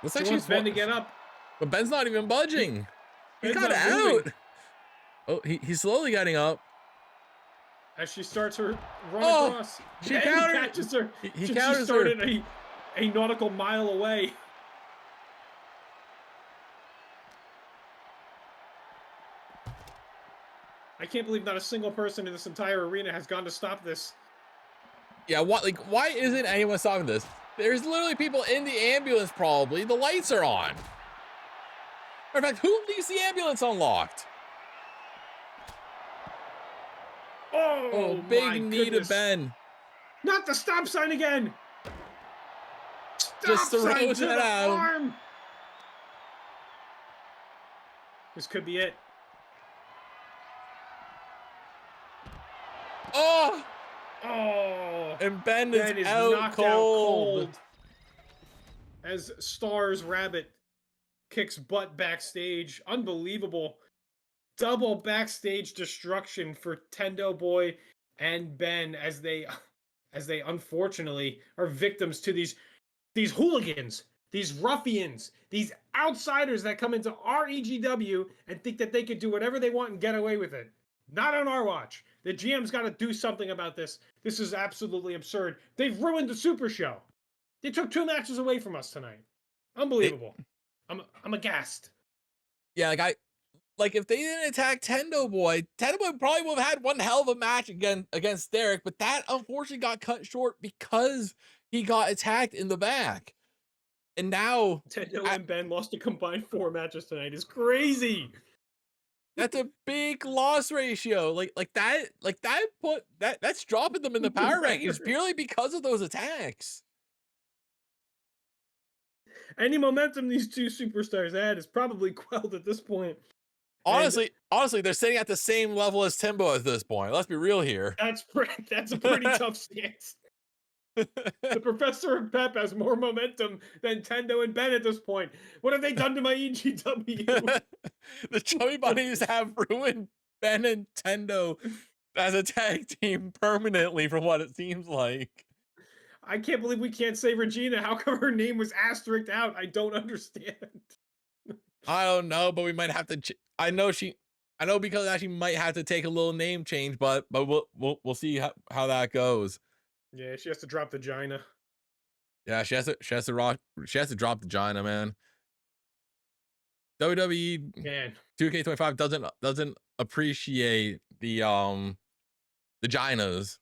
Looks she like wants she's Ben to get up. But Ben's not even budging. He got out. Moving. Oh, he's slowly getting up. As she starts her run across. She countered. He catches her. He counters she started a nautical mile away. I can't believe not a single person in this entire arena has gone to stop this. Yeah, why isn't anyone stopping this? There's literally people in the ambulance probably. The lights are on. In fact, who leaves the ambulance unlocked? Oh, big knee to Ben. Not the stop sign again. Just throws it out. Arm. This could be it. Oh! Oh! And Ben is out cold. As Stars Rabbit kicks butt backstage. Unbelievable. Double backstage destruction for Tendo Boy and Ben as they unfortunately are victims to these hooligans, these ruffians, these outsiders that come into our EGW and think that they could do whatever they want and get away with it. Not on our watch. The GM's got to do something about this. This is absolutely absurd. They've ruined the Super Show. They took 2 matches away from us tonight. Unbelievable. I'm aghast. Yeah, like if they didn't attack Tendo Boy probably would have had one hell of a match against Derek, but that unfortunately got cut short because he got attacked in the back. And now Tendo and Ben lost a combined 4 matches tonight. It's crazy. That's a big loss ratio. That's dropping them in the power rankings purely because of those attacks. Any momentum these 2 superstars had is probably quelled at this point. Honestly, they're sitting at the same level as Timbo at this point. Let's be real here. That's a pretty tough stance. The Professor of Pep has more momentum than Tendo and Ben at this point. What have they done to my EGW? The Chubby Bunnies have ruined Ben and Tendo as a tag team permanently, from what it seems like. I can't believe we can't say Regina. How come her name was asterisked out? I don't understand. I don't know, but we might have to. I know because that she might have to take a little name change, but we'll see how that goes. Yeah, she has to drop the Gina. Yeah, she has to drop the Gina, man. WWE Man, 2K25 doesn't appreciate the Ginas,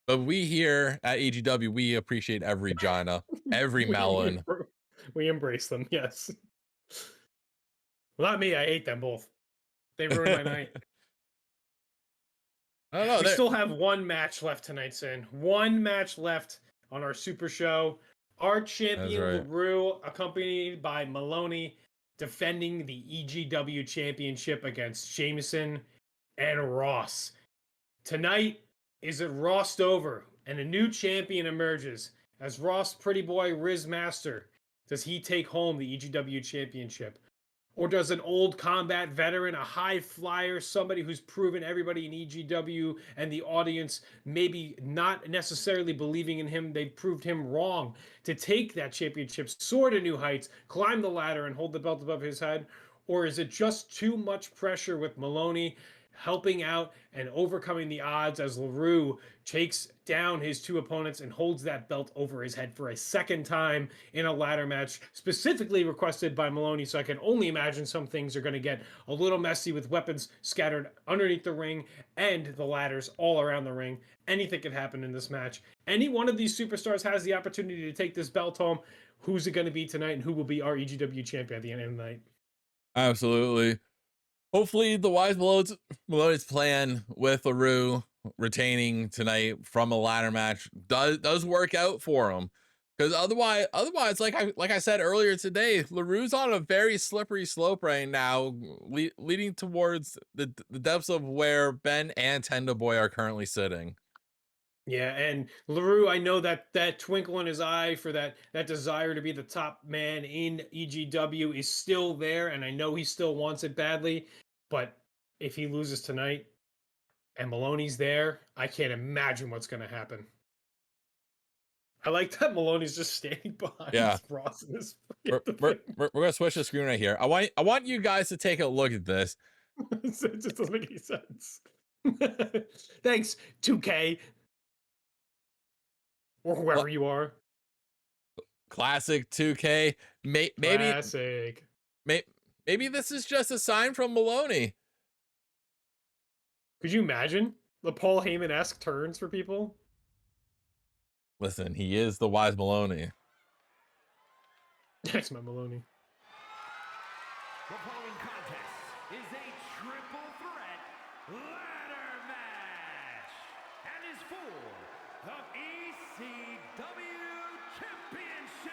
but we here at EGW, we appreciate every Gina, every melon. We embrace them. Yes. Well, not me. I ate them both. They ruined my night. I don't know. We still have one match left tonight, Sin. One match left on our Super Show. Our champion, right. LaRue, accompanied by Maloney, defending the EGW Championship against Jameson and Ross. Tonight is it Ross over, and a new champion emerges as Ross Pretty Boy Riz Master. Does he take home the EGW Championship? Or does an old combat veteran, a high flyer, somebody who's proven everybody in EGW and the audience maybe not necessarily believing in him, they proved him wrong, to take that championship, soar to new heights, climb the ladder, and hold the belt above his head? Or is it just too much pressure with Maloney helping out and overcoming the odds as LaRue takes down his two opponents and holds that belt over his head for a second time in a ladder match, specifically requested by Maloney? So I can only imagine some things are going to get a little messy with weapons scattered underneath the ring and the ladders all around the ring. Anything can happen in this match. Any one of these superstars has the opportunity to take this belt home. Who's it going to be tonight, and who will be our EGW champion at the end of the night? Absolutely. Hopefully the wise Maloney's plan with LaRue retaining tonight from a ladder match does work out for him. Because otherwise, like I said earlier today, LaRue's on a very slippery slope right now, leading towards the depths of where Ben and Tendo Boy are currently sitting. Yeah, and LaRue, I know that twinkle in his eye for that desire to be the top man in EGW is still there, and I know he still wants it badly. But if he loses tonight and Maloney's there, I can't imagine what's going to happen. I like that Maloney's just standing behind Ross in this. We're gonna switch the screen right here. I want you guys to take a look at this. It just doesn't make any sense. Thanks, 2K. Or whoever you are. Classic 2K. Classic. Maybe this is just a sign from Maloney. Could you imagine the Paul Heyman-esque turns for people? Listen, he is the wise Maloney. That's my Maloney. The following contest is a triple threat ladder match and is for the ECW Championship.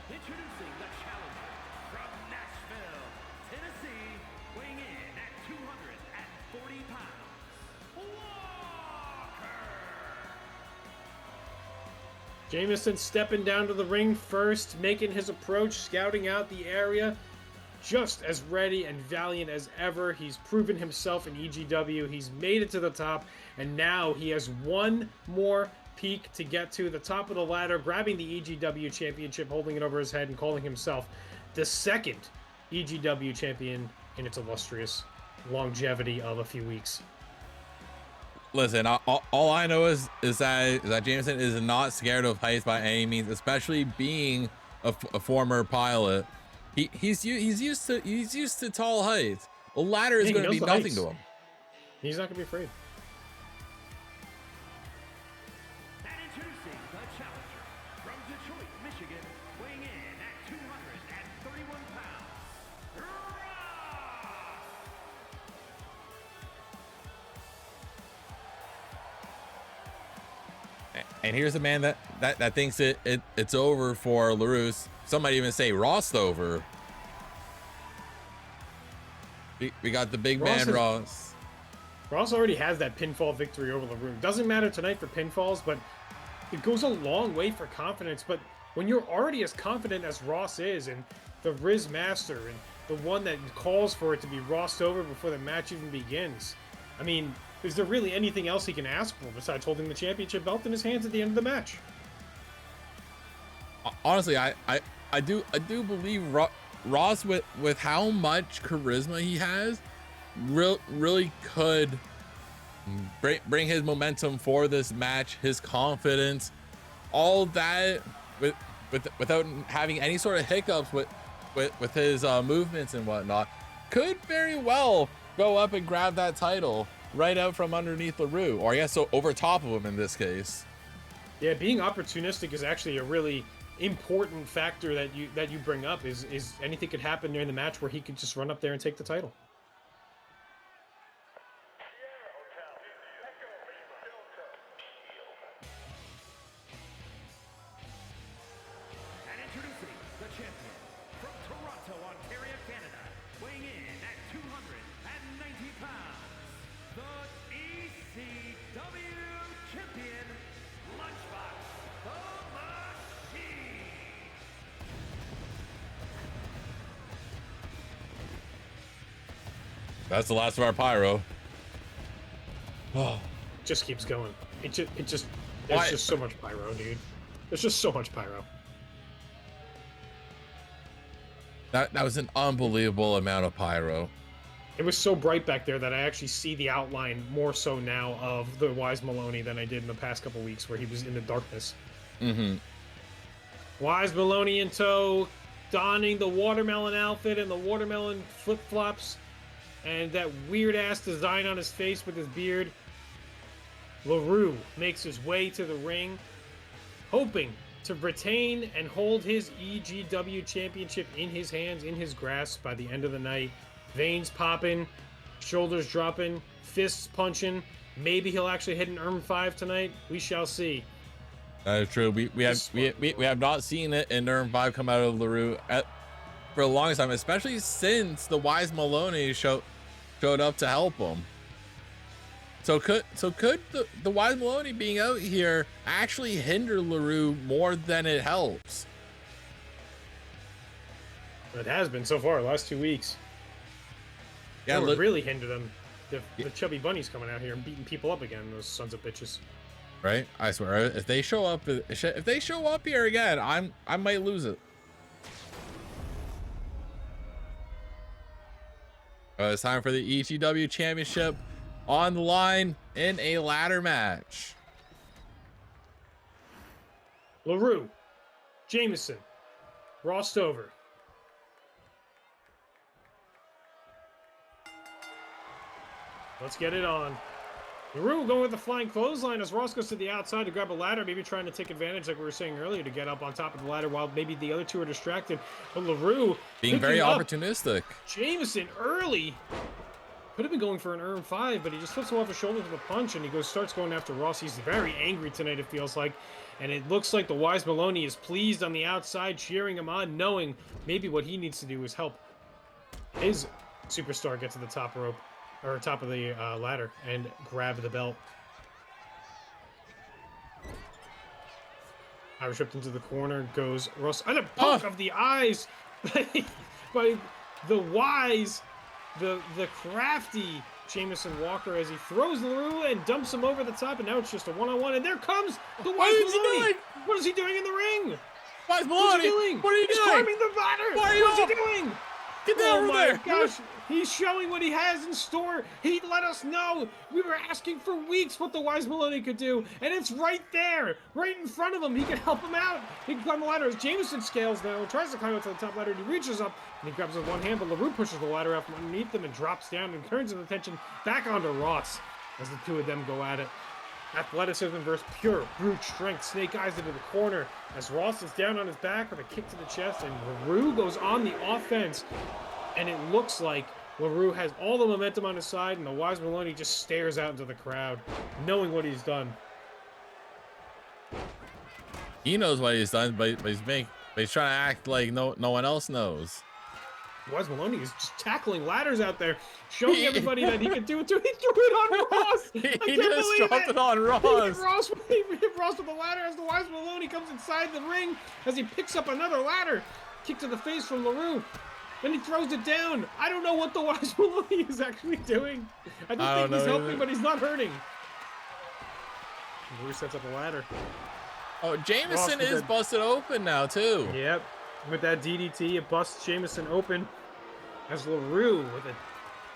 Introducing the challenger from Nashville, Tennessee, weighing in at 240 pounds, Walker. Jameson stepping down to the ring first, making his approach, scouting out the area, just as ready and valiant as ever. He's proven himself in EGW. He's made it to the top, and now he has one more peak to get to the top of the ladder, grabbing the EGW Championship, holding it over his head, and calling himself the second EGW champion in its illustrious longevity of a few weeks. Listen, all I know is that Jameson is not scared of heights by any means, especially being a former pilot. He's used to tall heights. A ladder is going to be nothing to him. He's not going to be afraid. And introducing the challenger from Detroit, Michigan, weighing in at 231 pounds, Ross. And here's a man that thinks it's over for LaRue. Some might even say Ross over. We got the big man Ross. Ross already has that pinfall victory over LaRue. Doesn't matter tonight for pinfalls, but it goes a long way for confidence. But when you're already as confident as Ross is, and the Riz Master, and the one that calls for it to be Rossed over before the match even begins, I mean, is there really anything else he can ask for besides holding the championship belt in his hands at the end of the match? Honestly, I do believe Ross, with how much charisma he has, really could bring his momentum for this match, his confidence, all that, without having any sort of hiccups with his movements and whatnot, could very well go up and grab that title right out from underneath LaRue, or I guess so over top of him in this case. Yeah, being opportunistic is actually a really important factor that you bring up. Is anything could happen during the match where he could just run up there and take the title. And introducing the champion from Toronto, Ontario, Canada, weighing in at 290 pounds, the ECW champion, Lunchbox the Machine. That's the last of our pyro. Oh, Just keeps going. There's just so much pyro, dude. There's just so much pyro. that was an unbelievable amount of pyro. It was so bright back there that I actually see the outline more so now of the Wise Maloney than I did in the past couple weeks where he was in the darkness. Mm-hmm. Wise Maloney in tow, donning the watermelon outfit and the watermelon flip-flops and that weird-ass design on his face with his beard. LaRue makes his way to the ring, hoping to retain and hold his EGW Championship in his hands, in his grasp by the end of the night. Veins popping, shoulders dropping, fists punching. Maybe he'll actually hit an ERM-5 tonight. We shall see. That is true. We have not seen it in ERM-5 come out of LaRue for the longest time, especially since the Wise Maloney showed up to help him. So could the Wise Maloney being out here actually hinder LaRue more than it helps? It has been so far, the last 2 weeks. Yeah, It would really hinder them. The chubby bunnies coming out here and beating people up again, those sons of bitches. Right? I swear, if they show up here again, I might lose it. It's time for the EGW Championship on the line in a ladder match. LaRue, Jameson, Rostover. Let's get it on. LaRue going with the flying clothesline as Ross goes to the outside to grab a ladder, maybe trying to take advantage, like we were saying earlier, to get up on top of the ladder while maybe the other two are distracted. But LaRue being very opportunistic. Jameson early. Could have been going for an ERM-5, but he just flips him off his shoulder with a punch, and he starts going after Ross. He's very angry tonight, it feels like. And it looks like the Wise Maloney is pleased on the outside, cheering him on, knowing maybe what he needs to do is help his superstar get to the top rope, or top of the ladder, and grab the belt. Irish whipped into the corner, goes Ross, and a poke of the eyes by the wise, the crafty Jameson Walker as he throws LaRue and dumps him over the top, and now it's just a one-on-one, and there comes the Wise Maloney! What is he doing in the ring? Wise Maloney! What's he doing? What are you He's doing? climbing the ladder! What's he doing? Get down over there! Gosh, he's showing what he has in store. He let us know. We were asking for weeks what the Wise Maloney could do, and it's right there, right in front of him. He can help him out. He can climb the ladder as Jameson scales now, tries to climb up to the top ladder, and he reaches up, and he grabs with one hand, but LaRue pushes the ladder out from underneath them and drops down and turns his attention back onto Ross as the two of them go at it. Athleticism versus pure brute strength. Snake eyes into the corner as Ross is down on his back with a kick to the chest, and LaRue goes on the offense. And it looks like LaRue has all the momentum on his side, and the Wise Maloney just stares out into the crowd, knowing what he's done. He knows what he's done, but he's trying to act like no one else knows. Wes Maloney is just tackling ladders out there, showing everybody that he can do it too. He threw it on Ross. He just dropped it on Ross. He hit Ross with the ladder as the Wes Maloney comes inside the ring as he picks up another ladder. Kick to the face from LaRue. Then he throws it down. I don't know what the Wes Maloney is actually doing. I don't think he's helping, but he's not hurting. LaRue sets up a ladder. Oh, Jameson is busted open now, too. Yep. With that DDT, it busts Jameson open as LaRue with a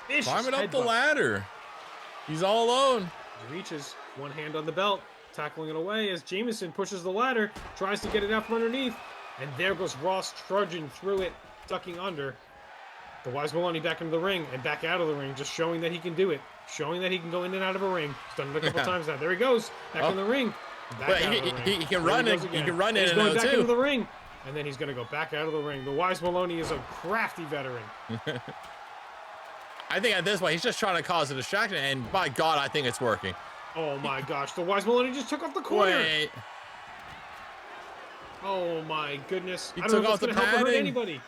vicious climbing up the headbutt. ladder. He's all alone. He reaches, one hand on the belt, tackling it away as Jameson pushes the ladder, tries to get it out from underneath, and there goes Ross trudging through it, ducking under. The Wise Maloney back into the ring and back out of the ring, just showing that he can do it, showing that he can go in and out of a ring. He's done it a couple times now. There he goes, back in the ring. But he can run it. He can run in and out too. He's going back into the ring. And then he's going to go back out of the ring. The Wise Maloney is a crafty veteran. I think at this point, he's just trying to cause a distraction. And by God, I think it's working. Oh, my gosh. The Wise Maloney just took off the corner. Wait. Oh, my goodness. He I don't took know if off it's the going to help or hurt padding. anybody.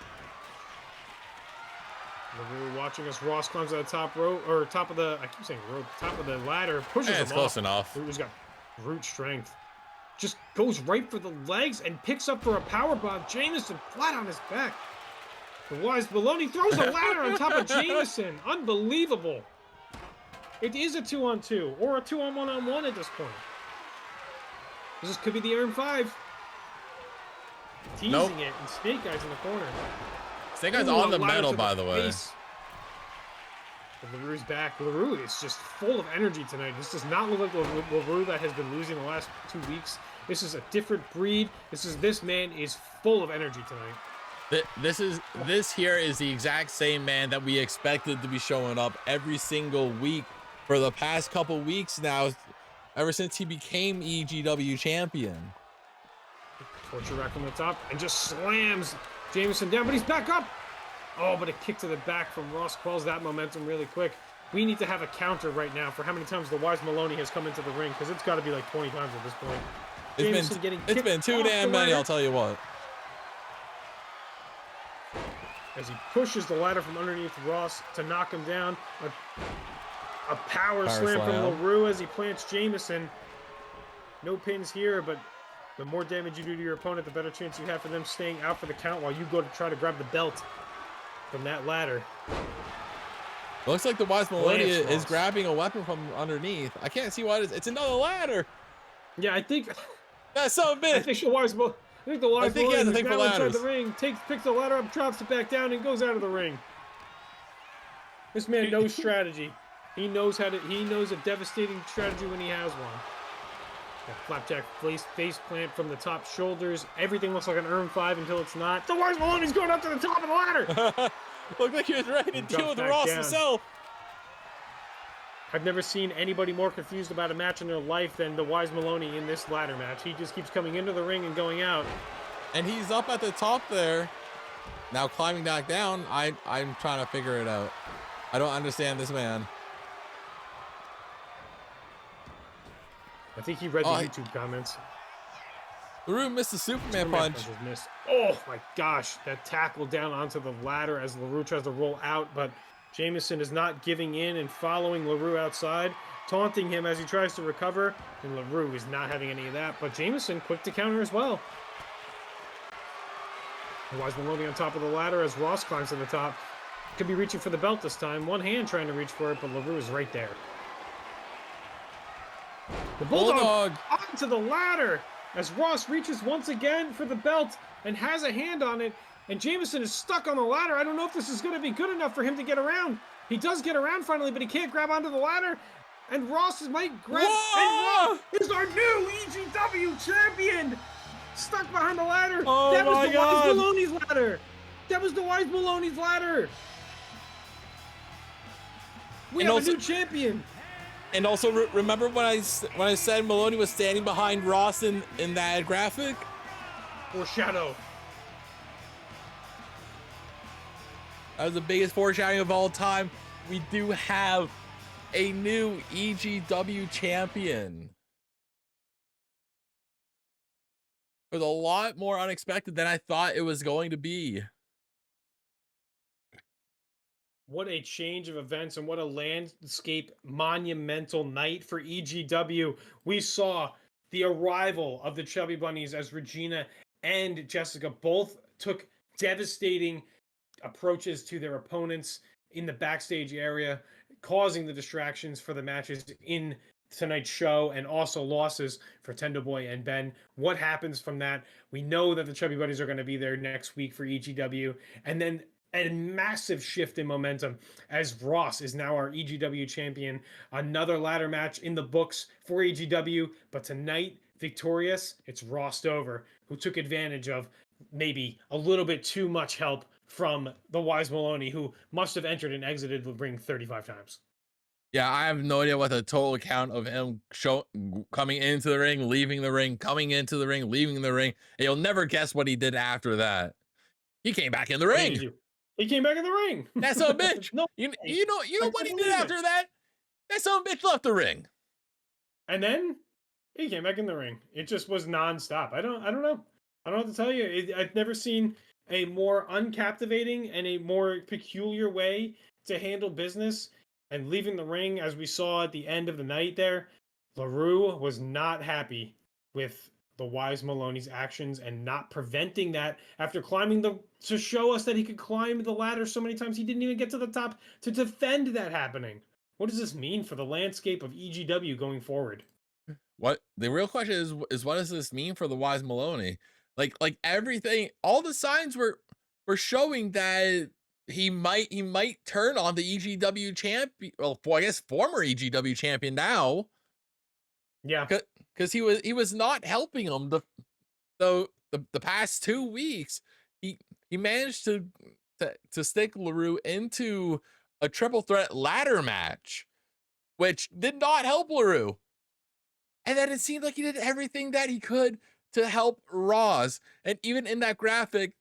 LaRue watching us. Ross climbs to the top rope, or top of the, I keep saying rope, top of the ladder. Pushes him It's close off. enough. LaRue's got brute strength. Just goes right for the legs and picks up for a powerbomb. Jameson flat on his back. The Wise Maloney throws a ladder on top of Jameson. Unbelievable. It is a 2-on-2 or a 2-on-1-on-1 at this point. This could be the Iron 5. Teasing it, and Snake Eyes in the corner. Snake Eyes on the metal, by the way. But LaRue's back. LaRue is just full of energy tonight. This does not look like LaRue that has been losing the last 2 weeks. This is a different breed. This man is full of energy tonight. This here is the exact same man that we expected to be showing up every single week for the past couple weeks now, ever since he became EGW champion. Torture rack from the top and just slams Jameson down, but he's back up. Oh, but a kick to the back from Ross quells that momentum really quick. We need to have a counter right now for how many times the Wise Maloney has come into the ring, because it's got to be like 20 times at this point. It's been too damn many, I'll tell you what. As he pushes the ladder from underneath Ross to knock him down. A power slam from LaRue as he plants Jameson. No pins here, but the more damage you do to your opponent, the better chance you have for them staying out for the count while you go to try to grab the belt from that ladder. Looks like the Wise Maloney is grabbing a weapon from underneath. I can't see why it is. It's another ladder. Yeah, I think that's so big. I think the Wise Maloney is now inside the ring. Picks the ladder up, drops it back down, and goes out of the ring. This man knows strategy. He knows a devastating strategy when he has one. That flapjack face plant from the top shoulders. Everything looks like an Iron 5 until it's not. The Wise Maloney's going up to the top of the ladder. Looked like he was ready to deal with Ross himself. I've never seen anybody more confused about a match in their life than the Wise Maloney in this ladder match. He just keeps coming into the ring and going out. And he's up at the top there. Now climbing back down. I'm trying to figure it out. I don't understand this man. I think he read the YouTube comments. LaRue missed the Superman punch. Oh my gosh, that tackle down onto the ladder as LaRue tries to roll out, but Jameson is not giving in and following LaRue outside, taunting him as he tries to recover, and LaRue is not having any of that, but Jameson quick to counter as well. Wise Maloney on top of the ladder as Ross climbs to the top. Could be reaching for the belt this time. One hand trying to reach for it, but LaRue is right there. The Bulldog onto the ladder as Ross reaches once again for the belt and has a hand on it, and Jameson is stuck on the ladder. I don't know if this is going to be good enough for him to get around. He does get around finally, but he can't grab onto the ladder, and Ross might grab. Whoa! And Ross is our new EGW champion, stuck behind the ladder. Oh, that was my the God. Wise Maloney's ladder. That was the Wise Maloney's ladder. We have a new champion. And also, remember when I said Maloney was standing behind Ross in that graphic? Foreshadow. That was the biggest foreshadowing of all time. We do have a new EGW champion. It was a lot more unexpected than I thought it was going to be. What a change of events and what a landscape monumental night for EGW. We saw the arrival of the Chubby Bunnies as Regina and Jessica both took devastating approaches to their opponents in the backstage area, causing the distractions for the matches in tonight's show and also losses for Tendo Boy and Ben. What happens from that? We know that the Chubby Bunnies are going to be there next week for EGW, and then a massive shift in momentum as Ross is now our EGW champion. Another ladder match in the books for EGW, but tonight, victorious, it's Ross Dover, who took advantage of maybe a little bit too much help from the Wise Maloney, who must have entered and exited the ring 35 times. Yeah, I have no idea what the total count of him coming into the ring, leaving the ring, coming into the ring, leaving the ring. And you'll never guess what he did after that. He came back in the What did he ring. do? He came back in the ring. That's a bitch. No, you know what he did after that? That son of a bitch left the ring. and then he came back in the ring. It just was nonstop. I don't know. I don't know what to tell you. I've never seen a more uncaptivating and a more peculiar way to handle business. And leaving the ring, as we saw at the end of the night there, LaRue was not happy with the Wise Maloney's actions and not preventing that after climbing to show us that he could climb the ladder so many times he didn't even get to the top to defend that happening. What does this mean for the landscape of EGW going forward? What the real question is what does this mean for the Wise Maloney? Like everything, all the signs were showing that he might turn on the EGW champion. Well, I guess former EGW champion now. Yeah, because he was not helping him the past 2 weeks. He managed to stick LaRue into a triple threat ladder match, which did not help LaRue. And then it seemed like he did everything that he could to help Ross. And even in that graphic,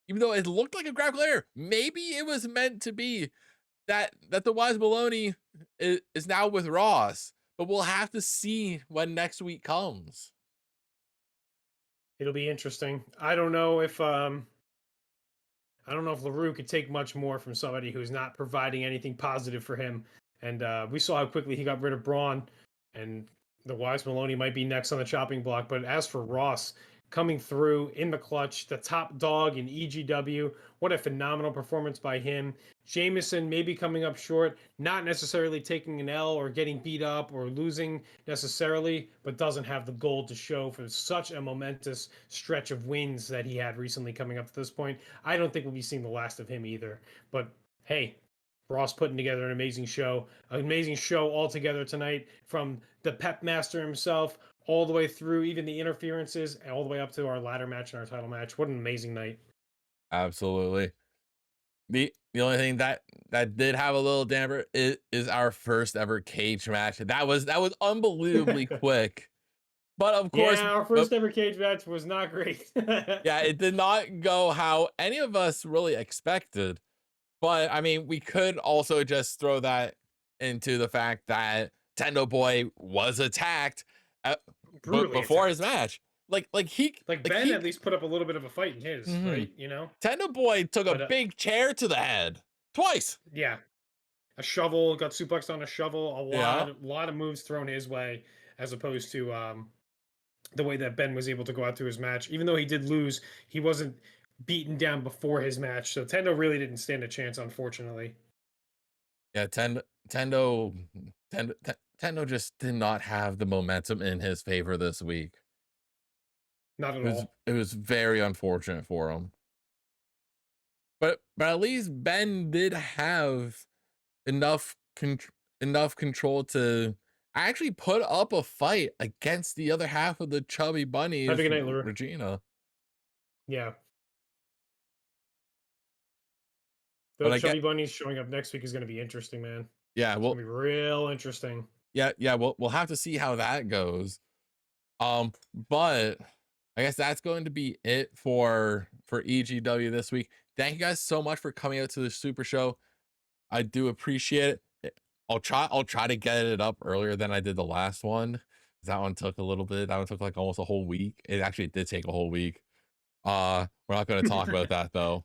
even though it looked like a graphical error, maybe it was meant to be that the Wise Maloney is now with Ross. But we'll have to see when next week comes. it'll be interesting. I don't know if LaRue could take much more from somebody who's not providing anything positive for him. And we saw how quickly he got rid of Braun, and the Wise Maloney might be next on the chopping block. But as for Ross, coming through in the clutch, the top dog in EGW, what a phenomenal performance by him. Jameson maybe coming up short, not necessarily taking an L or getting beat up or losing necessarily, but doesn't have the gold to show for such a momentous stretch of wins that he had recently coming up to this point. I don't think we'll be seeing the last of him either. But hey, Ross putting together an amazing show altogether tonight, from the Pep Master himself all the way through even the interferences and all the way up to our ladder match and our title match. What an amazing night. Absolutely. The only thing that did have a little damper is our first ever cage match. That was unbelievably quick. But of course, our first ever cage match was not great. Yeah, it did not go how any of us really expected. But I mean, we could also just throw that into the fact that Tendo Boy was attacked before his match. Like Ben at least put up a little bit of a fight in his, right? You know, Tendo Boy took a big chair to the head twice. Yeah, a shovel, got suplexed on a shovel. A lot of moves thrown his way, as opposed to the way that Ben was able to go out through his match. Even though he did lose, he wasn't beaten down before his match. So Tendo really didn't stand a chance, unfortunately. Yeah, Tendo just did not have the momentum in his favor this week. Not at all. It was very unfortunate for him. But at least Ben did have enough control to actually put up a fight against the other half of the Chubby Bunnies, Have a good night, Laura. Regina. Yeah. Those Chubby Bunnies showing up next week is going to be interesting, man. Yeah, it's going to be real interesting. Yeah, we'll have to see how that goes. But I guess that's going to be it for EGW this week. Thank you guys so much for coming out to the Super Show. I do appreciate it. I'll try to get it up earlier than I did the last one. That one took a little bit. That one took like almost a whole week. It actually did take a whole week. We're not going to talk about that though.